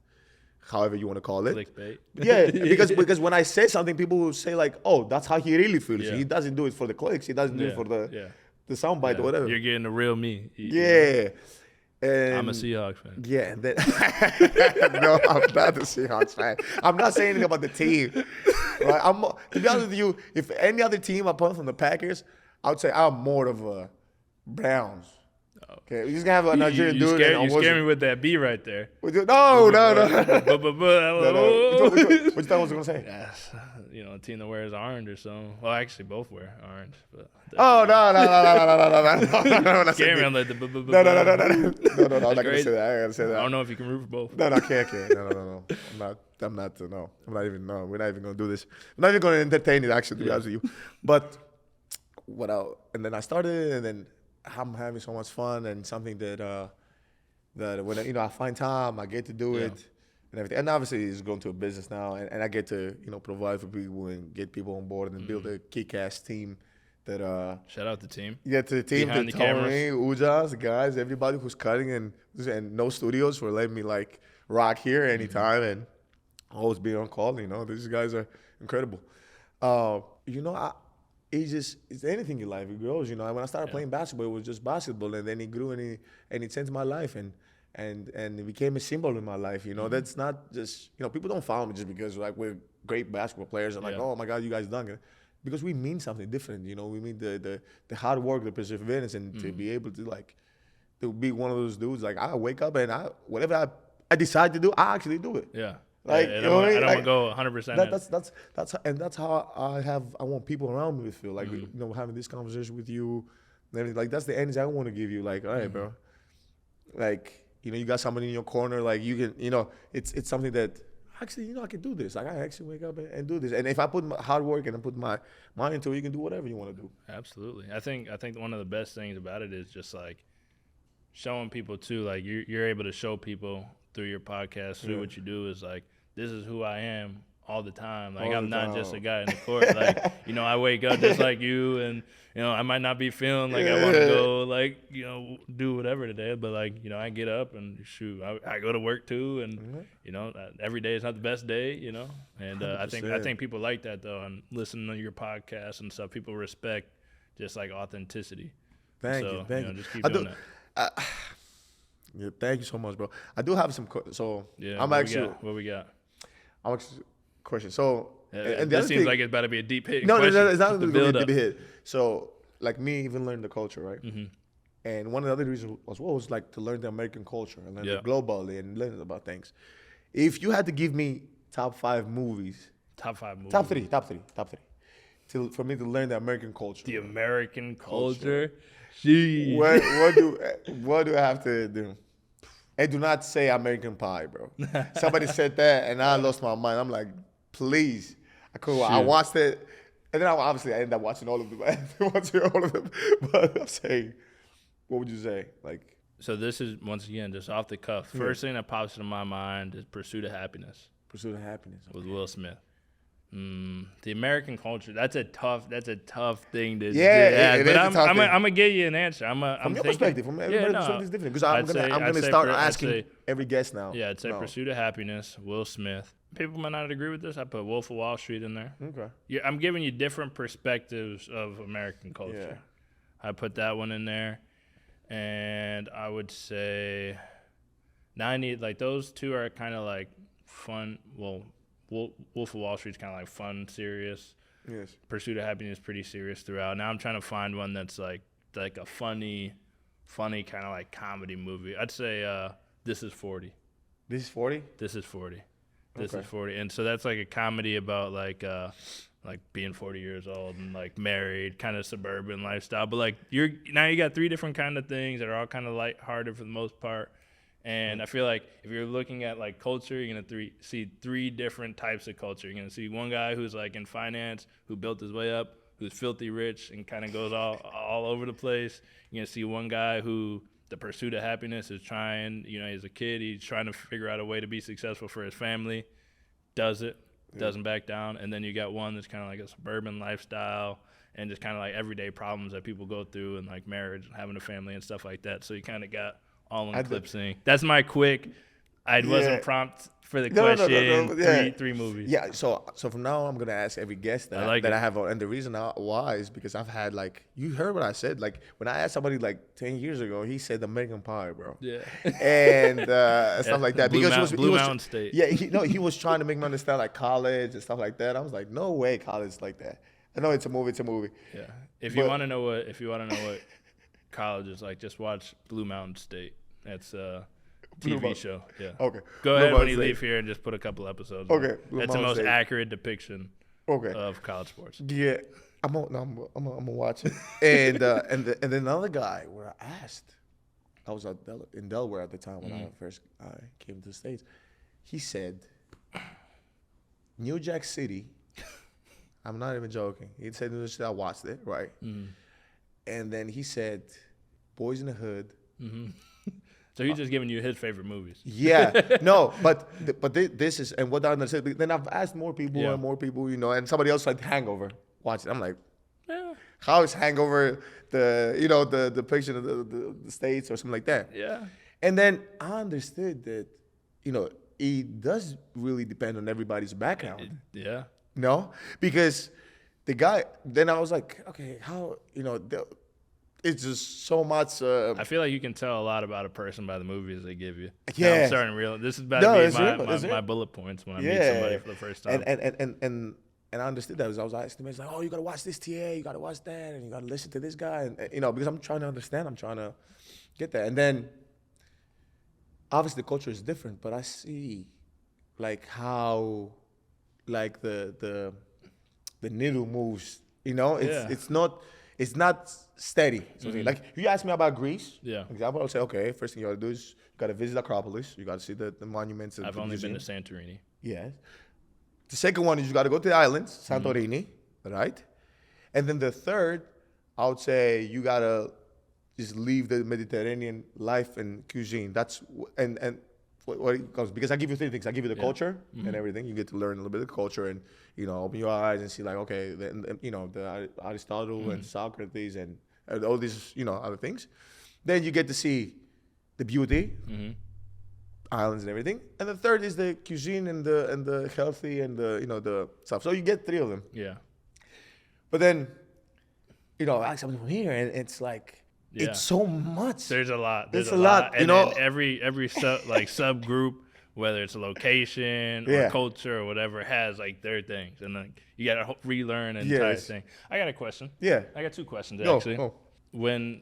however you want to call it. Clickbait. Yeah, because when I say something, people will say like, oh, that's how he really feels. He doesn't do it for the clicks. He doesn't do it for the soundbite or whatever. You're getting the real me. Yeah. And I'm a Seahawks fan. Yeah. No, I'm not a Seahawks fan. I'm not saying anything about the team. Right? To be honest with you, if any other team apart from the Packers, I would say I'm more of a Browns. Okay, we're just gonna have a Nigerian dude. You scare me with that B right there. No. Which time was I gonna say? Yes, you know, a team that wears orange or something. Well, actually, both wear orange. But no. Scare me. I'm like no. I'm not gonna say that. I gotta say that. I don't know if you can root for both. No, I can't. No. I'm not. No, we're not even gonna do this. I'm not even gonna entertain it. Actually, to be honest with you. But and then I started, and then I'm having so much fun, and something that when, you know, I find time, I get to do it and everything. And obviously it's going to a business now, and I get to, you know, provide for people and get people on board and build a kick-ass team that shout out the team. Yeah, to the team, behind to the Tony, cameras. Ujas, the guys, everybody who's cutting, and no studios for letting me like rock here anytime and always be on call. You know, these guys are incredible. You know, it's anything in life. It grows, you know. When I started playing basketball, it was just basketball, and then it grew and it changed my life, and it became a symbol in my life. You know, that's not just, you know, people don't follow me just because like we're great basketball players and like, oh my God, you guys dunk it, because we mean something different. You know, we mean the hard work, the perseverance, and to be able to like to be one of those dudes. Like, I wake up and whatever I decide to do, I actually do it. Yeah. Like, I don't want to go 100%. That's how I want people around me to feel. Like, you know, having this conversation with you, and everything, like, that's the energy I want to give you. Like, all right, bro. Like, you know, you got somebody in your corner. Like, you can, you know, it's something that actually, I can do this. Like, I actually wake up and do this. And if I put my hard work and I put my mind into it, you can do whatever you want to do. Absolutely. I think one of the best things about it is just like showing people too. Like you're able to show people through your podcast, through what you do, is like, this is who I am all the time. Like, I'm not just a guy in the court. Like, I wake up just like you, and I might not be feeling like I want to go like do whatever today, but like I get up and shoot, I go to work too, and every day is not the best day, and I think people like that though, and listen to your podcast and stuff. People respect just like authenticity. Thank you. Just keep doing that. Yeah, thank you so much, bro. I do have some. I'm what we got? I'm actually question. So, and that seems like it's about to be a deep hit. No, it's not going to be a deep hit. So, like me, even learning the culture, right? Mm-hmm. And one of the other reasons was like to learn the American culture and learn it globally and learn about things. If you had to give me top 5 movies, top 5 movies, top three, for me to learn the American culture. The American culture. Jeez. What do I have to do? And do not say American Pie, bro. Somebody said that, and I lost my mind. I'm like, please. I watched it, and then I ended up watching all of them. But I'm saying, what would you say? Like, so this is, once again, just off the cuff. First thing that pops into my mind is Pursuit of Happiness. Pursuit of Happiness. With Will Smith. The American culture, that's a tough thing to ask. But I'm gonna give you an answer. From your perspective, from everybody, something's different. Because I'm gonna start asking every guest now. Yeah, I'd say Pursuit of Happiness, Will Smith. People might not agree with this. I put Wolf of Wall Street in there. Okay. Yeah, I'm giving you different perspectives of American culture. Yeah. I put that one in there, and I would say, those two are kind of like fun. Well, Wolf of Wall Street's kind of like fun, serious. Yes. Pursuit of Happiness is pretty serious throughout. Now I'm trying to find one that's like a funny kind of like comedy movie. I'd say This Is 40. This is 40? This is 40. This is 40. And so that's like a comedy about like being 40 years old and like married, kind of suburban lifestyle. But like you got 3 different kind of things that are all kind of lighthearted for the most part. And I feel like if you're looking at like culture, you're gonna see 3 different types of culture. You're gonna see one guy who's like in finance, who built his way up, who's filthy rich and kind of goes all over the place. You're gonna see one guy who the pursuit of happiness is trying. He's a kid, he's trying to figure out a way to be successful for his family. Does it? Doesn't back down. And then you got one that's kind of like a suburban lifestyle and just kind of like everyday problems that people go through, and like marriage and having a family and stuff like that. So you kind of got all-eclipsing. That's my quick. I wasn't prompt for the question. No. Three movies. Yeah. So from now on, I'm gonna ask every guest that I have on, and the reason why is because I've had like, you heard what I said. Like when I asked somebody like 10 years ago, he said American Pie, bro. Yeah. And stuff like that. Blue Mountain State. Yeah. He was trying to make me understand like college and stuff like that. I was like, no way, college is like that. I know it's a movie. Yeah. If you want to know what college is like, just watch Blue Mountain State. That's a TV show. Yeah. Okay. Go ahead when you leave here and just put a couple episodes. Okay. That's the most accurate depiction. Of college sports. Yeah. I'm gonna watch it. And then another guy where I asked, I was in Delaware at the time when I first came to the States. He said, New Jack City. I'm not even joking. He said New Jack City. I watched it, right? Mm-hmm. And then he said, Boys in the Hood. Mm-hmm. So he's just giving you his favorite movies. Yeah, no, but this is, and what I understand. Then I've asked more people and more people, and somebody else like Hangover. Watch it. I'm like, how is Hangover the depiction of the States or something like that? Yeah. And then I understood that, it does really depend on everybody's background. Yeah. No, because the guy. Then I was like, okay, how it's just so much. I feel like you can tell a lot about a person by the movies they give you. Yeah, now I'm starting to realize this is about to be my bullet points when I meet somebody for the first time. And I understood that as I was asking him, it's like, oh, you gotta watch this TA, you gotta watch that, and you gotta listen to this guy, and because I'm trying to understand, I'm trying to get that, and then obviously the culture is different, but I see like how like the needle moves. It's not. it's not steady. So like if you ask me about Greece, Yeah. example, I would say, okay, first thing you gotta do is you gotta visit Acropolis. You gotta see the monuments. And I've the only been museum. to Santorini. Yes. The second one is you gotta go to the islands, Santorini, right? And then the third, I would say you gotta just leave the Mediterranean life and cuisine. That's and what it comes, because I give you three things. I give you the culture and everything. You get to learn a little bit of the culture and open your eyes and see like, okay, the Aristotle and Socrates and all these other things. Then you get to see the beauty, islands and everything. And the third is the cuisine and the healthy and the stuff. So you get three of them. Yeah. But then I ask something from here and it's like. Yeah. It's so much. There's a lot. There's a lot. And then every subgroup, whether it's a location or culture or whatever, has like their things, and like you gotta relearn an entire thing. I got a question. Yeah. I got two questions No, actually. no.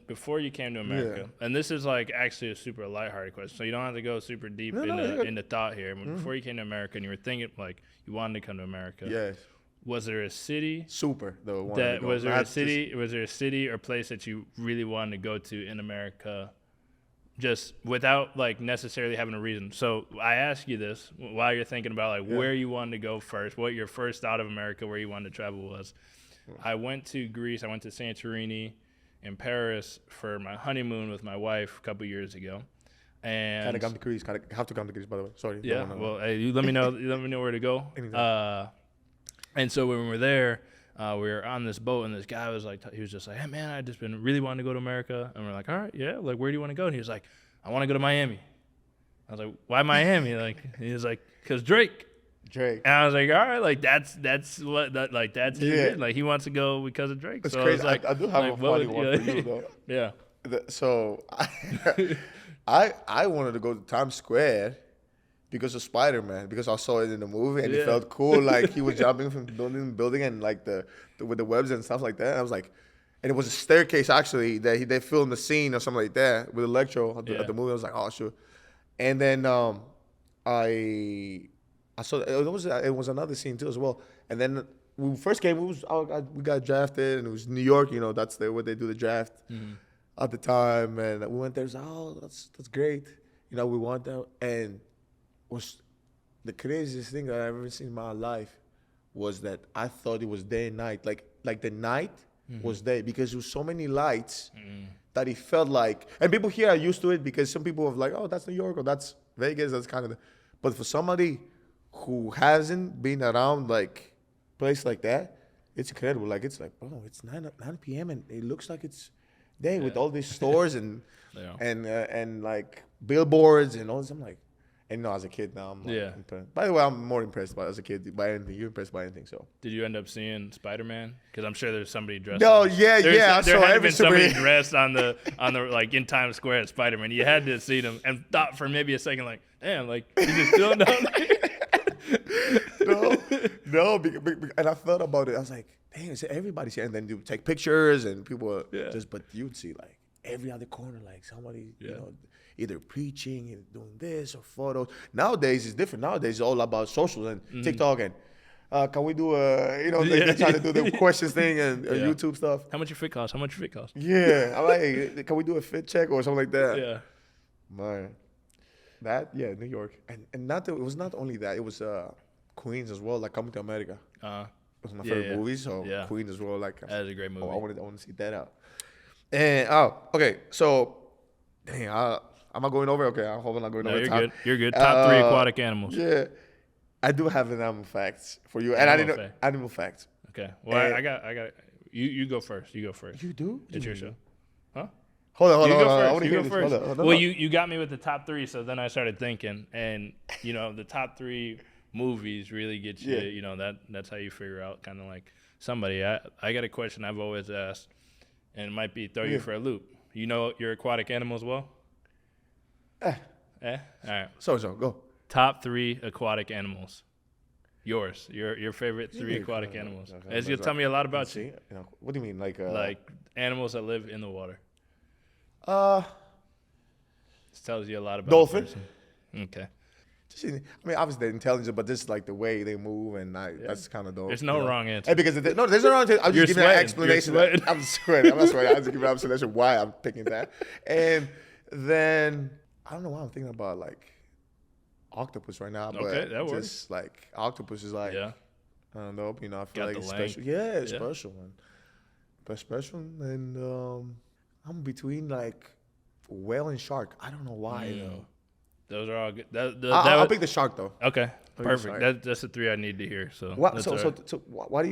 Before you came to America, and this is like actually a super lighthearted question, so you don't have to go super deep into thought here. But before you came to America, and you were thinking like you wanted to come to America. Yes. Was there a city? Super though. Was there a city or place that you really wanted to go to in America, just without like necessarily having a reason? So I ask you this while you're thinking about like where you wanted to go first, what your first thought of America, where you wanted to travel was. I went to Greece. I went to Santorini and Paris for my honeymoon with my wife a couple years ago. And Gotta come to Greece. Have to come to Greece, by the way. Sorry. Yeah. Well, hey, you let me know. You let me know where to go. And so when we were there, we were on this boat, and this guy was like, he was just like, hey, man, I just been really wanting to go to America. And we're like, all right, yeah, like, where do you want to go? And he was like, I want to go to Miami. I was like, why Miami? Like, he was like, because Drake. And I was like, all right, like, that's his reason. Like, he wants to go because of Drake. It's so crazy. I, like, I do have a funny one for you, though. Yeah. So I wanted to go to Times Square because of Spider-Man, because I saw it in the movie and it felt cool. Like he was jumping from building to building and like with the webs and stuff like that. And I was like, and it was a staircase actually that they filmed the scene or something like that with Electro at the movie. I was like, oh sure. And then I saw it was another scene too as well. And then when we first came, we got drafted and it was New York. That's where they do the draft at the time. And we went there. It was like, oh, that's great. We want that. And was the craziest thing that I've ever seen in my life was that I thought it was day and night. Like the night was day because there was so many lights that it felt like, and people here are used to it because some people have like, oh, that's New York or that's Vegas, that's kind of but for somebody who hasn't been around like place like that, it's incredible. Like it's like, bro, it's 9 p.m. and it looks like it's day with all these stores and and like billboards and all this. I'm like, and as a kid now, I'm like impressed. By the way, I'm more impressed as a kid by anything. You're impressed by anything, so. Did you end up seeing Spider-Man? Because I'm sure there's somebody dressed. No, There had been somebody dressed on the like in Times Square as Spider-Man. You had to see them and thought for maybe a second like, damn, like he's just still down there. No, and I thought about it. I was like, damn, everybody's here. And then you take pictures and people but you'd see like every other corner, like somebody, either preaching and doing this or photos. Nowadays it's different. Nowadays it's all about social and TikTok and can we do they try to do the questions thing and YouTube stuff. How much your fit cost? Yeah, I'm like, can we do a fit check or something like that? Yeah, man. New York, and it was not only that. It was Queens as well. Like Coming to America. It was my favorite movie. So Queens as well. Like that is a great movie. I want to see that out. And okay, so dang, am I going over? Okay, I hope I'm not going over. You're good. You're good. Top 3 aquatic animals. Yeah, I do have an animal facts for you, and I didn't know animal facts. Okay, well, I got. You go first. You do? It's your show. Huh? Hold on. You go first. Hold on. Well, you got me with the top 3, so then I started thinking, and the top 3 movies really get you. That's how you figure out kind of like somebody. I got a question I've always asked, and it might be throw you for a loop. You know your aquatic animal as well? All right. So go. Top 3 aquatic animals. Yours. Your favorite 3 aquatic animals. It's gonna tell me a lot about you. What do you mean, like animals that live in the water? This tells you a lot about dolphin. A person. Okay. I mean, obviously they're intelligent, but just like the way they move, and that's kind of dope. There's no wrong answer. And because no, there's no wrong answer. I'm You're just giving an sweating. explanation. You're sweating. I'm sweating. I'm not sweating. I'm just giving an explanation why I'm picking that. And then I don't know why I'm thinking about like octopus right now, but Okay, that works. just like octopus is like I don't know. You know, I feel Got like the it's length. special. Yeah, it's special, man. But special, and I'm between like whale and shark. I don't know why though. Those are all good. I'll pick the shark though. Okay, the perfect. shark. That's the three I need to hear. So What? that's So, all so, right. so, what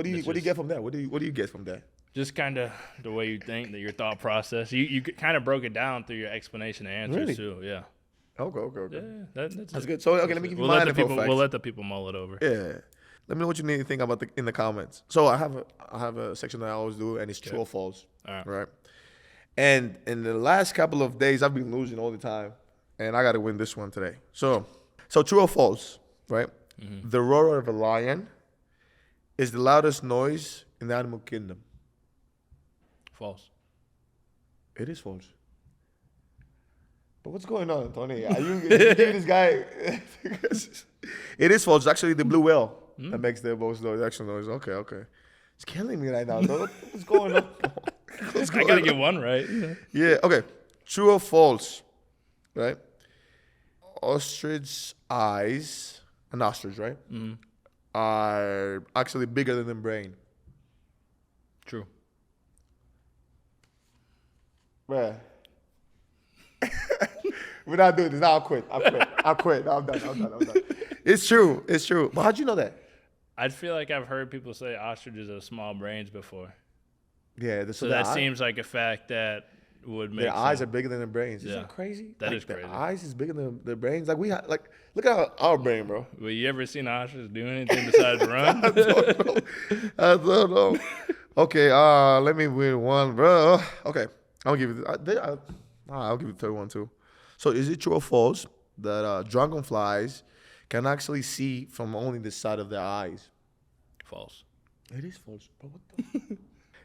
do you get from that? What do you get from that? Just kind of the way you think, your thought process. You kind of broke it down through your explanation and answers Really? too. Yeah. Okay. Yeah, that's That's it. good. So okay, let me give you We'll my let the NFL people. facts. We'll let the people mull it over. Yeah. Let me know what you need to think about in the comments. So I have a section that I always do, and it's true or false. All right. Right. And in the last couple of days, I've been losing all the time, and I got to win this one today. So true or false, right? Mm-hmm. The roar of a lion is the loudest noise in the animal kingdom. False. It is false. But what's going on, Tony? Are you giving this guy? It is false. It's actually the blue whale that makes the most noise. Actual noise. Okay. It's killing me right now. Though. What's going on? I gotta get one right. Yeah. Okay. True or false? Right. Ostrich eyes, an ostrich, right? Mm-hmm. Are actually bigger than the brain. True. Bruh. We're not doing this. Now I'll quit. No, I'm done. It's true. But how'd you know that? I feel like I've heard people say ostriches have small brains before. Yeah. So that seems like a fact that would make their sense. eyes are bigger than their brains. Isn't Yeah. that crazy? That Like, is crazy. Their eyes is bigger than their brains. Like look at our brain, bro. Well, you ever seen an ostrich do anything besides run? I don't know. Okay, let me win one, bro. Okay, I'll give you. I'll give you the third one too. So, is it true or false that dragonflies can actually see from only the side of their eyes? False. It is false, bro. What the?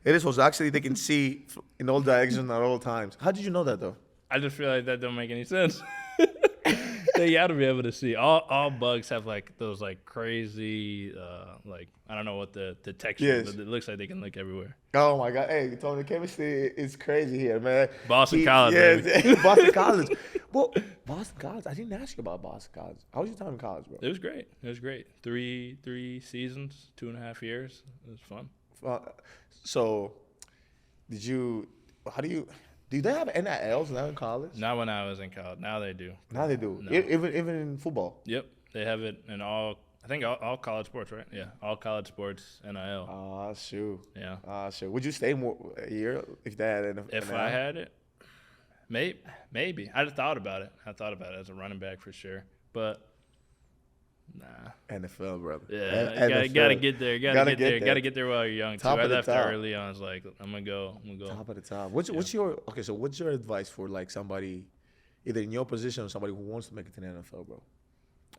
It is false. Actually, they can see in all directions at all times. How did you know that though? I just feel like that don't make any sense. They got to be able to see. All bugs have like those like crazy like I don't know what the texture is, Yes. but it looks like they can look everywhere. Oh my God! Hey, Tony, chemistry is crazy here, man. Boston College, Boston College. Well, Boston College. I didn't ask you about Boston College. How was your time in college, bro? It was great. Three seasons, 2.5 years. It was fun. So, do they have NILs now in college? Not when I was in college. Now they do. Now they do. No. Even in football. Yep, they have it in all. I think all college sports, right? Yeah, all college sports, NIL. Ah, shoot. Yeah. Shoot. Would you stay more a year if they had an If NIL? I had it, maybe. I'd thought about it. I thought about it as a running back for sure, but nah. NFL, brother. Yeah, you gotta get there. Gotta get there while you're young. Top too. I of the left top. early. I was like, I'm gonna go. Top of the top. What's your advice for like somebody, either in your position or somebody who wants to make it to the NFL, bro?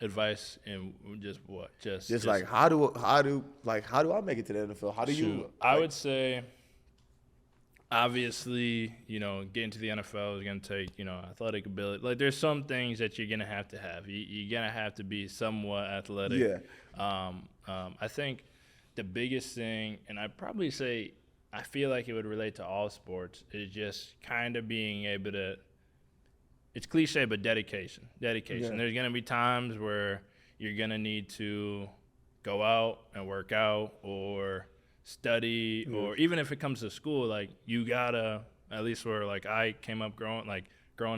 Advice and just what? Just like how do I make it to the NFL? How do you? Shoot. I would say, obviously, getting to the NFL is going to take, athletic ability. Like, there's some things that you're going to have. You're going to have to be somewhat athletic. Yeah. I think the biggest thing, and I'd probably say I feel like it would relate to all sports, is just kind of being able to – it's cliche, but dedication. Yeah. There's going to be times where you're going to need to go out and work out or study, or even if it comes to school, like you gotta, at least where like I came up growing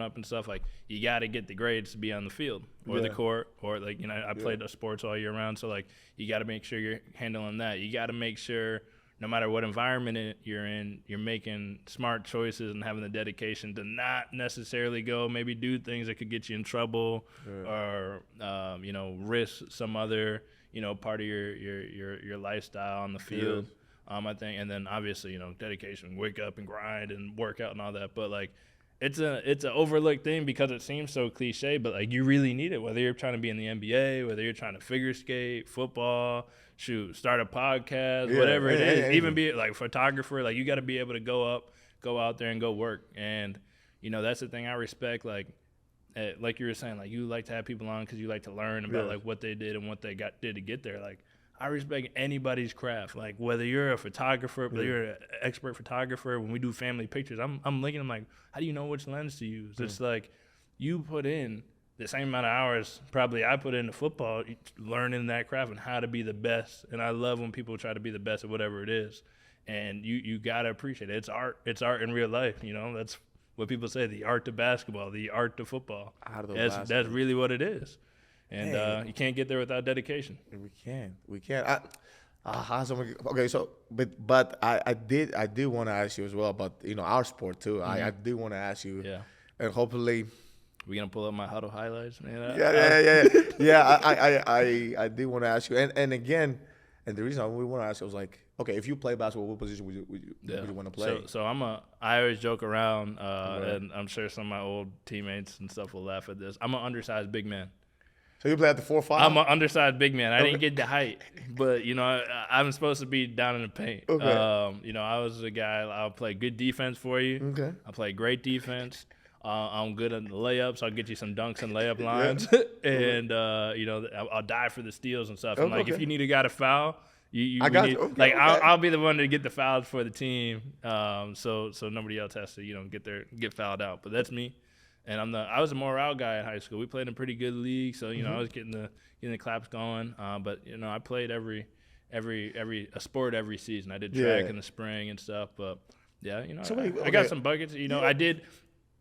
up and stuff, like you gotta get the grades to be on the field or the court, or like, I played the sports all year round. So like you gotta make sure you're handling that. You gotta make sure no matter what environment you're in, you're making smart choices and having the dedication to not necessarily go maybe do things that could get you in trouble or, risk some other, part of your lifestyle on the field. I think, and then obviously, dedication, wake up and grind and work out and all that. But like, it's an overlooked thing because it seems so cliche, but like you really need it, whether you're trying to be in the NBA, whether you're trying to figure skate, football, start a podcast, whatever it is, even be like photographer, like you got to be able to go out there and go work. And, that's the thing I respect. Like, like you were saying, like you like to have people on because you like to learn about like what they did and what they did to get there. Like I respect anybody's craft. Like whether you're a photographer, whether you're an expert photographer. When we do family pictures, I'm looking. I'm like, how do you know which lens to use? It's like you put in the same amount of hours probably I put into football, learning that craft and how to be the best. And I love when people try to be the best at whatever it is. And you gotta appreciate it. It's art. It's art in real life. You know, that's what people say, the art to basketball, the art to football. That's really what it is. And you can't get there without dedication. We can't. Okay, so but I did want to ask you as well about our sport too. I do want to ask you. Yeah. And hopefully. We gonna pull up my huddle highlights, man. Yeah. I do want to ask you, and again, and the reason we want to ask you was like, okay, if you play basketball, what position would you want to play? So I always joke around, and I'm sure some of my old teammates and stuff will laugh at this. I'm an undersized big man. So you play at the 4-5? I'm an undersized big man. I didn't get the height, but I'm supposed to be down in the paint. Okay. I was a guy. I'll play good defense for you. Okay. I play great defense. I'm good at the layups. I'll get you some dunks and layup lines, and I'll die for the steals and stuff. And like if you need a guy to foul, I'll be the one to get the fouls for the team, so nobody else has to get fouled out. But that's me, and I was a morale guy in high school. We played in a pretty good league, so I was getting the claps going. But I played every a sport every season. I did track in the spring and stuff. But I got some buckets.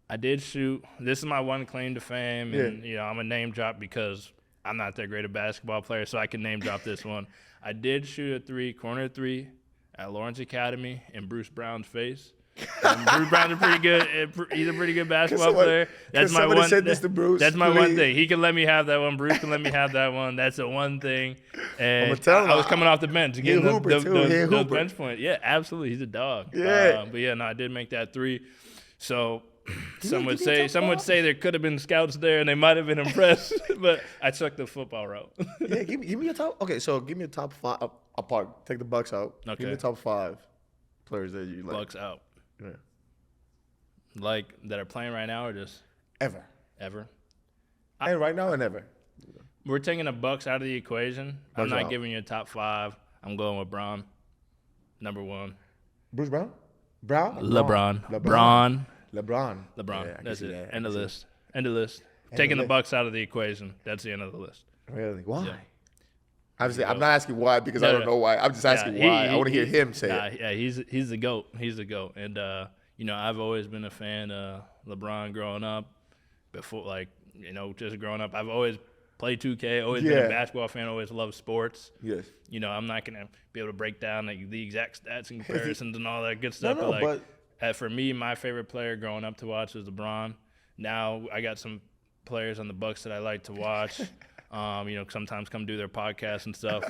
I did shoot. This is my one claim to fame, and I'm a name drop because I'm not that great a basketball player, so I can name drop this one. I did shoot a corner three at Lawrence Academy in Bruce Brown's face. Bruce Brown's he's a pretty good basketball player. That's my one. That's my one thing. He can let me have that one. Bruce can let me have that one. That's the one thing. And I was coming off the bench getting those bench points. Yeah, absolutely. He's a dog. Yeah. I did make that three. So. Some would say there could have been scouts there and they might have been impressed, but I took the football route. Yeah, give me a top. Okay, so give me a top 5 apart. Take the Bucks out. Okay. Give me the top 5 players that you like. Bucks out. Yeah. Like that are playing right now or just ever? And right now and ever. We're taking the Bucks out of the equation. I'm not out. giving you a top 5. I'm going with Braun, number 1. Bruce Brown. LeBron. Yeah, that's it. End of list. Taking the Bucks out of the equation. That's the end of the list. Really? Why? Yeah. Obviously, I'm not asking why because I don't know why. I'm just asking why. I want to hear him say it. Yeah, he's the GOAT. He's the GOAT. And I've always been a fan of LeBron growing up. Before, just growing up, I've always played 2K. Always been a basketball fan. Always loved sports. Yes. I'm not gonna be able to break down the exact stats and comparisons and all that good stuff. But for me, my favorite player growing up to watch was LeBron. Now I got some players on the Bucks that I like to watch. Sometimes come do their podcasts and stuff.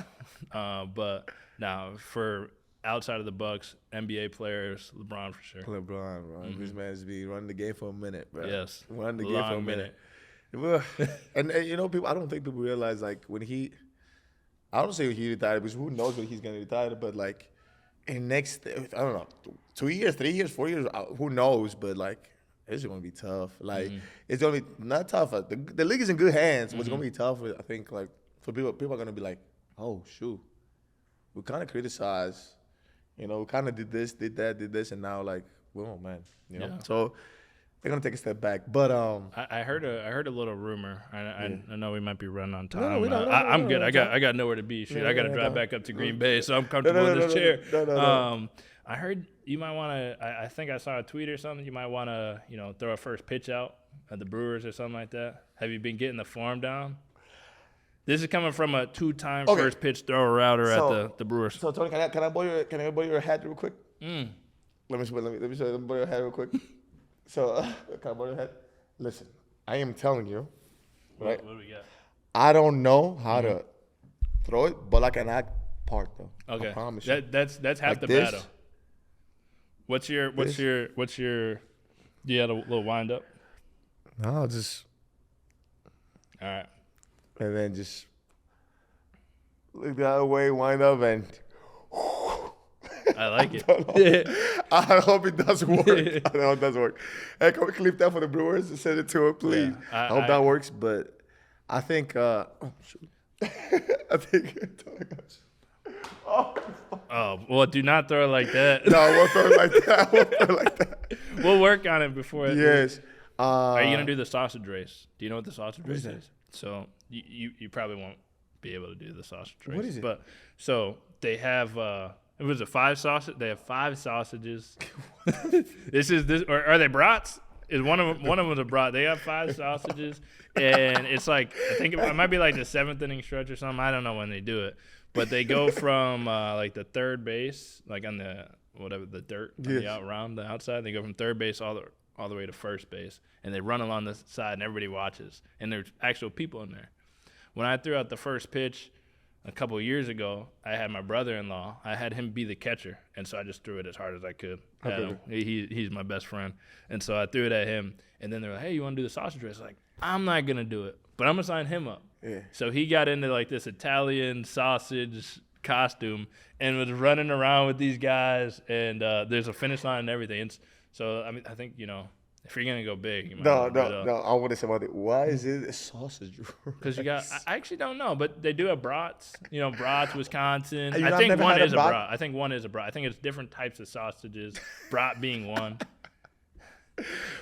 But now for outside of the Bucks, NBA players, LeBron for sure. LeBron, bro. Mm-hmm. This man's be running the game for a minute, bro. Yes. Running the game for a minute. And people. I don't think people realize when he. I don't say he retired because who knows when he's gonna retire, but in next, I don't know, 2 years, 3 years, 4 years, who knows? But it's gonna be tough. It's gonna be not tough. The league is in good hands. What's gonna be tough? I think for people are gonna be like, oh shoot, we kind of criticized. We kind of did this, did that, did this, and now oh man, Yeah. So they're gonna take a step back. But I heard a little rumor. I know we might be running on time. No, we don't. I'm good. I got nowhere to be. Shoot, I got to drive back up to Green Bay, so I'm comfortable in this chair. No. I heard you might want to. I think I saw a tweet or something. You might want to, throw a first pitch out at the Brewers or something like that. Have you been getting the form down? This is coming from a 2-time first pitch thrower router at the Brewers. So Tony, can I borrow your hat real quick? Let me borrow your hat real quick. So can I borrow your hat? Listen, I am telling you, right? What do we got? I don't know how to throw it, but I can act part though. Okay, I promise you. That's half the this. battle. What's your? Do you have a little wind up? No, just. All right. And then just look the other way, wind up, and I like it. I hope it does work. I know it does work. Hey, can we clip that for the Brewers and send it to him, please? Yeah, I hope that works. But I think, I think. Oh, well, do not throw it like that. No, I won't throw it like that. I won't throw it like that. We'll work on it before. Yes. Are you gonna do the sausage race? Do you know what the sausage race that? is? So you probably won't be able to do the sausage race. What is it? But so they have it was a 5 sausage. They have 5 sausages. Or are they brats? Is one of them a brat? They have 5 sausages, and it's like I think it might be like the 7th inning stretch or something. I don't know when they do it, but they go from like the third base, like on the the dirt on the around the outside. They go from third base all the way to first base, and they run along the side, and everybody watches, and there's actual people in there. When I threw out the first pitch a couple of years ago, I had my brother-in-law. I had him be the catcher, and so I just threw it as hard as I could. He's my best friend, and so I threw it at him. And then they were like, "Hey, you want to do the sausage race?" I was like, "I'm not gonna do it, but I'm gonna sign him up." Yeah. So he got into like this Italian sausage costume and was running around with these guys, and there's a finish line and everything. So I mean, I think if you're gonna go big, you might No. I want to say about it. Why is it a sausage? Because I actually don't know, but they do have brats. Brats, Wisconsin. I've I think never one had a is a brat? brat. I think one is a brat. I think it's different types of sausages. Brat being one.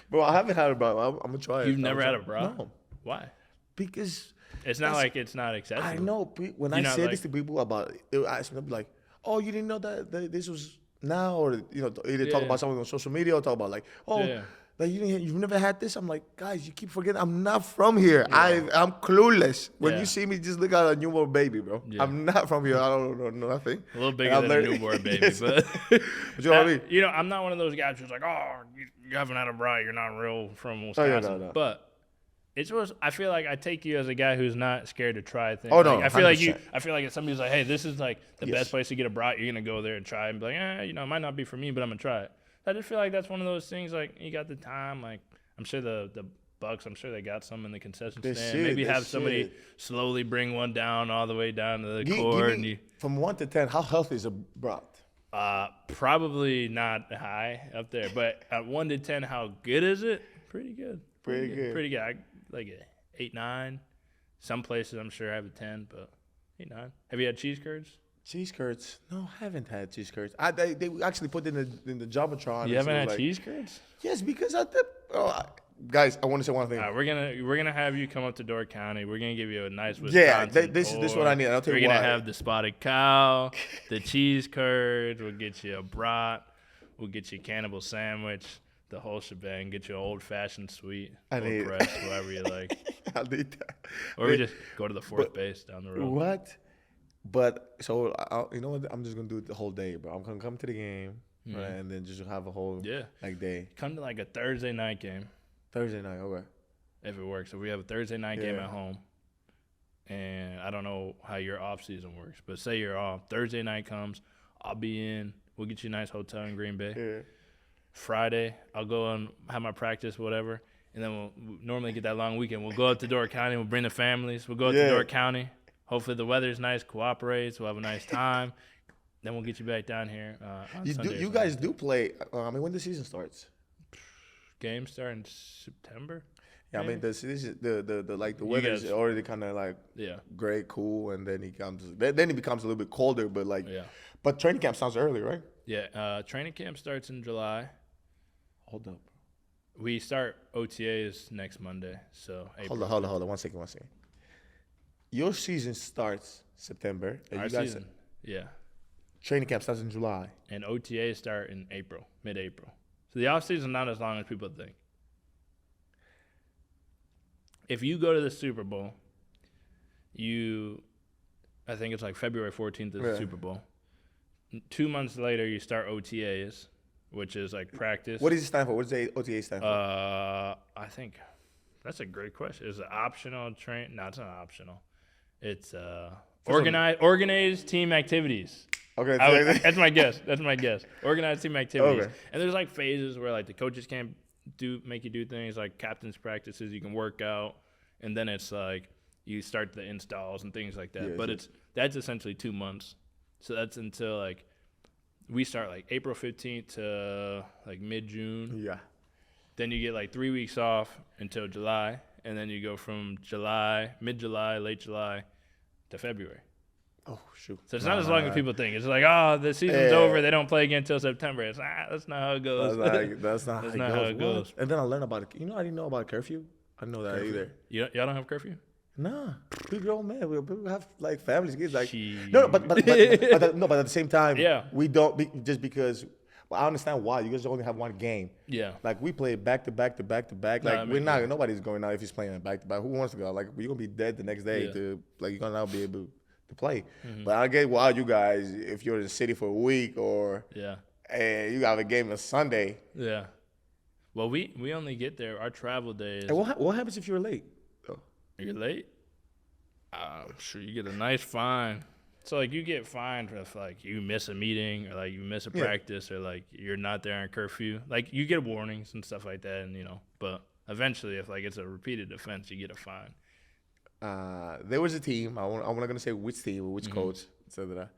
Bro, I haven't had a brat. I'm gonna try it. You've never had a brat? No, Why? because It's not like it's not accessible. I know when I say this to people about it, they'll ask me, they'll be like, "Oh, you didn't know that this was now," or either talk about something on social media or talk about like, "Oh, like you've never had this." I'm like, guys, you keep forgetting I'm not from here. I'm clueless. When you see me, just look at a newborn baby, bro. Yeah. I'm not from here. I don't know nothing. A little bigger than a newborn baby, but you know what I mean? I'm not one of those guys who's like, "Oh, you haven't had a brat. You're not real from Wisconsin." Oh, yeah, no. But I feel like I take you as a guy who's not scared to try things. Oh no, I feel 100%. like I feel like if somebody's like, "Hey, this is like the best place to get a brat," you're gonna go there and try and be like, it might not be for me, but I'm gonna try it. I just feel like that's one of those things. Like you got the time. Like I'm sure the Bucks. I'm sure they got some in the concession stand. Maybe have somebody slowly bring one down all the way down to the court. From 1 to 10, how healthy is a brat? Probably not high up there, but at 1 to 10, how good is it? Pretty good. Pretty good. I like it. 8, 9. Some places I'm sure have a 10, but 8, 9. Have you had cheese curds? Cheese curds? No, I haven't had cheese curds. They actually put in the Jumbotron. You haven't had cheese curds? Yes, because guys, I want to say one thing. We're gonna have you come up to Door County. We're gonna give you a nice Wisconsin. Yeah, this is what I need. I'll tell you why. We're gonna have the spotted cow, the cheese curds. We'll get you a brat. We'll get you a cannibal sandwich. The whole shebang. Get you an old-fashioned sweet. Or pressed, whatever you like. I'll need that. Or we just go to the fourth base down the road. What? But, so, you know what? I'm just going to do it the whole day, bro. I'm going to come to the game, right, and then just have a whole day. Come to like a Thursday night game. Thursday night, okay. If it works. If we have a Thursday night game at home, and I don't know how your off-season works, but say you're off. Thursday night comes, I'll be in. We'll get you a nice hotel in Green Bay. Yeah. Friday, I'll go and have my practice, whatever, and then we'll normally get that long weekend. We'll go up to Door County. We'll bring the families. We'll go up to Door County. Hopefully the weather's nice, cooperates. We'll have a nice time. Then we'll get you back down here on Sunday. You guys do play. When the season starts? Games start in September. Yeah, maybe? I mean the season, the weather is already kind of like gray, cool, and then it becomes a little bit colder. But but training camp sounds early, right? Yeah, training camp starts in July. Hold up. We start OTAs next Monday, so April. Hold on. One second. Your season starts September. And Our season, training camp starts in July. And OTAs start in April, mid-April. So the off-season not as long as people think. If you go to the Super Bowl, I think it's like February 14th is the Super Bowl. 2 months later, you start OTAs, which is like practice. What does it stand for? What does the OTA stand for? I think that's a great question. Is it optional train? No, it's not optional. It's organized team activities. Okay, that's my guess. Organized team activities. Okay. And there's like phases where like the coaches can't make you do things like captain's practices. You can work out, and then it's like you start the installs and things like that. But that's essentially 2 months. So that's until like we start like April 15th to like mid-June. Yeah. Then you get like 3 weeks off until July, and then you go from July, mid-July, late July to February. Oh, shoot. So it's not as long as people think. It's like, oh, the season's over. They don't play again until September. It's that's not how it goes. That's not how it goes. And then I learned about it. You know, I didn't know about curfew. I didn't know that either. Y'all don't have curfew? Nah, we grown men. We have like families, kids. Like Jeez. no, but at the same time, Yeah. we don't just because. Well, I understand why you guys only have one game. Yeah. Like we play back to back to back to back. Like we're not. Nobody's going out if he's playing back to back. Who wants to go? Like you're gonna be dead the next day. To like you're gonna not be able to play. Mm-hmm. But I get why you guys, if you're in the city for a week or Yeah. and you have a game on Sunday. Yeah. Well, we only get there. Our travel day is. And what happens if you're late? You're late? I'm sure you get a nice fine. So, like, you get fined if, like, you miss a meeting or, like, you miss a practice or, like, you're not there on curfew. Like, you get warnings and stuff like that, and, you know. But eventually, if, like, it's a repeated offense, you get a fine. There was a team. I'm not going to say which team or which coach. So that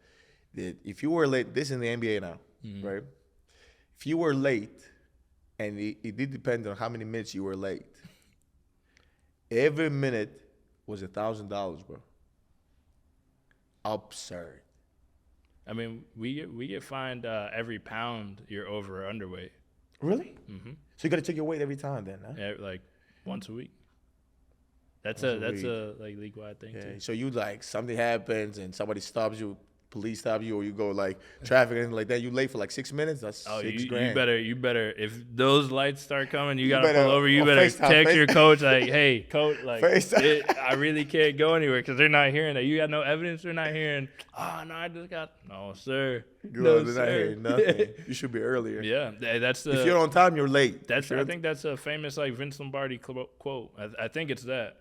if you were late, this is in the NBA now, right? If you were late, and it did depend on how many minutes you were late, every minute was $1,000, bro. Absurd. I mean, we get fined every pound you're over or underweight. Really? Mm-hmm. So you got to check your weight every time, then, huh? Yeah, like once a week. That's Once a a like league-wide thing too. So you like something happens and somebody stops you, police stop you, or you go like traffic and like that. You late for like 6 minutes. That's $6,000. You better. If those lights start coming, you gotta better- pull over. You or better FaceTime, text your coach like, "Hey, coach, like, FaceTime. I really can't go anywhere because they're not hearing that. You got no evidence. They're not hearing. Oh no, I just got no, sir. They're not hearing nothing. You should be earlier. Yeah, that's the. If you're on time, you're late. I think that's a famous like Vince Lombardi quote. I think it's that.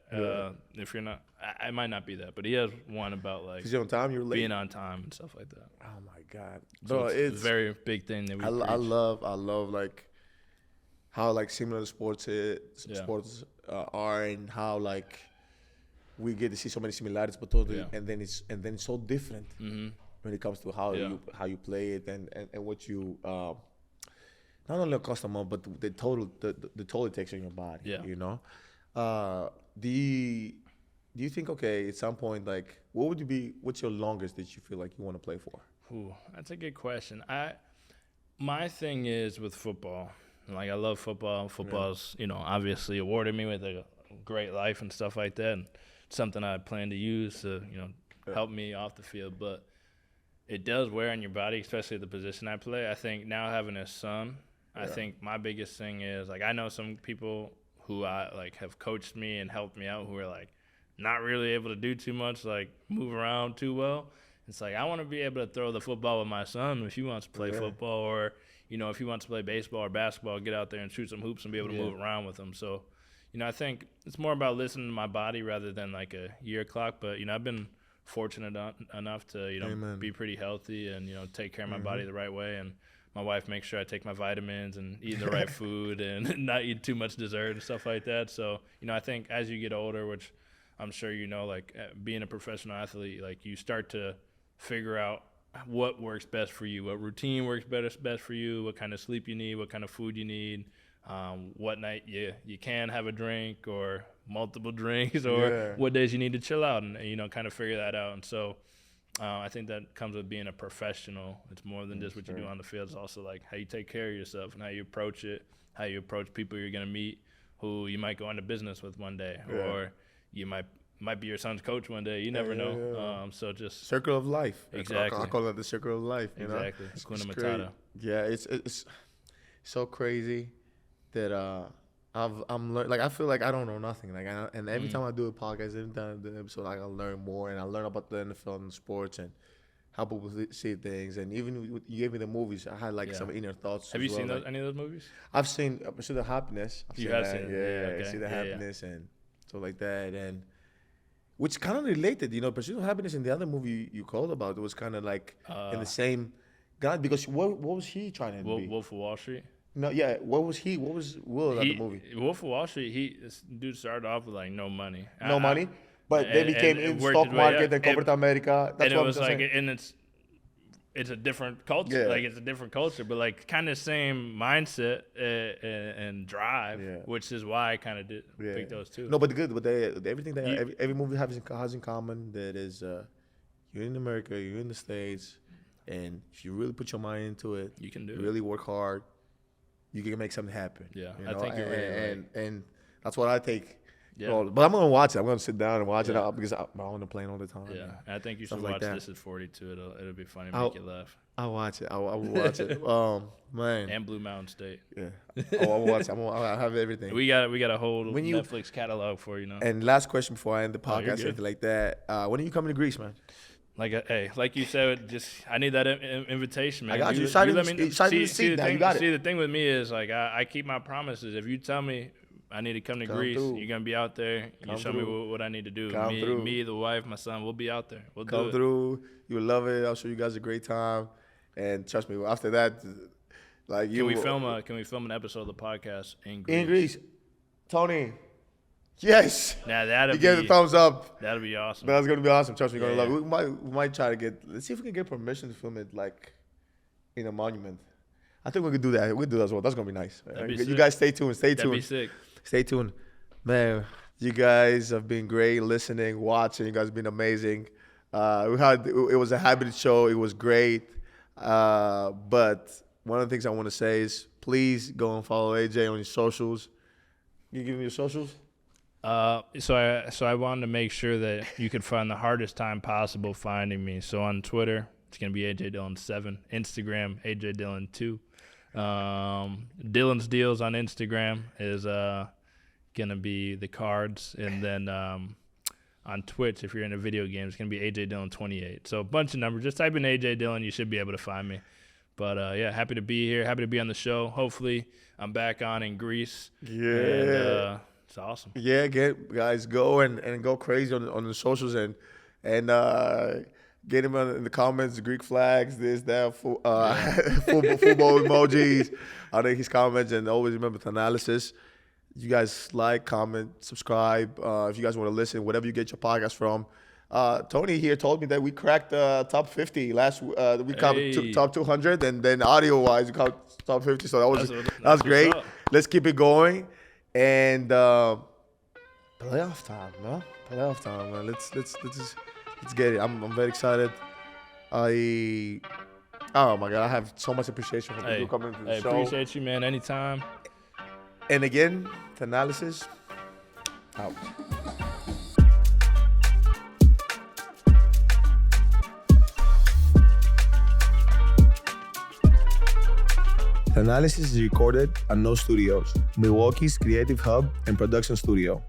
If you're not, I might not be that, but he has one about like If you're on time, you're late. being on time and stuff like that. Oh my God, So bro! it's a very big thing that we. I preach. love like how like similar sports Yeah. are, and how like we get to see so many similarities, but totally, Yeah. and then it's so different when it comes to how you play it and what you not only cost a month, but the total it takes on your body. Yeah. You know, do you think at some point like what's your longest that you feel like you want to play for? Ooh, that's a good question. My thing is with football. Like I love football. Football's obviously awarded me with a great life and stuff like that. And it's something I plan to use to help me off the field. But it does wear on your body, especially the position I play. I think now having a son, I think my biggest thing is like I know some people who have coached me and helped me out who are like not really able to do too much, like move around too well. It's like I want to be able to throw the football with my son if he wants to play football, or if he wants to play baseball or basketball, get out there and shoot some hoops and be able to move around with them. So, I think it's more about listening to my body rather than like a year clock. But I've been fortunate enough to be pretty healthy and take care of my body the right way. And my wife makes sure I take my vitamins and eat the right food and not eat too much dessert and stuff like that. So, I think as you get older, which I'm sure like being a professional athlete, like you start to figure out what works best for you, what routine works best for you, what kind of sleep you need, what kind of food you need, what night you can have a drink or multiple drinks, or what days you need to chill out and kind of figure that out. And so I think that comes with being a professional. It's more than just what you do on the field. It's also like how you take care of yourself and how you approach it, how you approach people you're going to meet who you might go into business with one day, or you might be your son's coach one day. You never know. So just circle of life. Exactly. I call it the circle of life. Exactly. It's great. Yeah, it's so crazy that I'm learning. Like I feel like I don't know nothing. Like and every time I do a podcast, every time I do an episode, like I learn more, and I learn about the NFL and sports and how people see things. And even you gave me the movies, I had like some inner thoughts. Have you seen any of those movies? I've seen Pursuit of Happiness. You have seen it. Yeah, okay. Pursuit of Happiness and so like that, and which kind of related. Pursuit of Happiness in the other movie you called about, it was kind of like in the same guy, because what was he trying to be? Wolf of Wall Street. No, yeah. What was Will in the movie? Wolf of Wall Street. This dude started off with like no money. No money, but they became in stock market and corporate America. That's and what it was I'm like, saying. and it's it's a different culture. Yeah. Like, it's a different culture, but like kind of same mindset and drive, which is why I kind of did pick those two. No, but everything that every movie has in common that is you're in America, you're in the States, and if you really put your mind into it, you can do really work hard, you can make something happen. Yeah, you I know? think you're right. And that's what I take. Yeah. You know, but I'm gonna watch it. I'm gonna sit down and watch it because I'm on the plane all the time. Yeah, I think you should like watch that. This Is 42. It'll be funny, make you laugh. I'll watch it. I will watch it. Man. And Blue Mountain State. Yeah. I'll watch it. I'll have everything. We got a whole Netflix catalog for you know. And last question before I end the you're podcast, good. anything like that. When are you coming to Greece, man? Like you said, I need that invitation, man. I got you. See, The thing with me is like I keep my promises. If you tell me I need to come to Greece, you're gonna be out there. You show me what I need to do. Me, the wife, my son, we'll be out there. We'll come through. You'll love it. I'll show you guys a great time. And trust me, after that, like can we film an episode of the podcast in Greece? In Greece, Tony. Yes. Nah, that'll you get the thumbs up. That'll be awesome. That's gonna be awesome. Trust me, you're gonna love it. We might try to let's see if we can get permission to film it like in a monument. I think we could do that. We could do that as well. That's gonna be nice. You guys stay tuned. That'd be sick. Stay tuned. Man, you guys have been great listening, watching. You guys have been amazing. It was a habit show. It was great. But one of the things I want to say is please go and follow AJ on your socials. Can you give me your socials? So I wanted to make sure that you could find the hardest time possible finding me. So on Twitter, it's gonna be AJ Dillon 7. Instagram, AJ Dillon 2. Dylan's Deals on Instagram is gonna be the cards, and then on Twitch, if you're into video games, it's gonna be AJ Dillon 28. So a bunch of numbers. Just type in AJ Dillon, you should be able to find me. But happy to be here. Happy to be on the show. Hopefully, I'm back on in Greece. Yeah. And, it's awesome. Yeah, guys, go and go crazy on the socials and get him in the comments, Greek flags, this, that, football emojis. I think his comments, and always remember Thanasis. You guys like, comment, subscribe. If you guys want to listen, whatever you get your podcast from. Tony here told me that we cracked top 50 last we caught top 200, and then audio-wise we caught top 50. So that was great. Let's keep it going. And playoff time, man. Let's get it. I'm very excited. Oh my God, I have so much appreciation for people coming to the show. I appreciate you, man. Anytime. And again, Thanasis out. Thanasis is recorded at No Studios, Milwaukee's creative hub and production studio.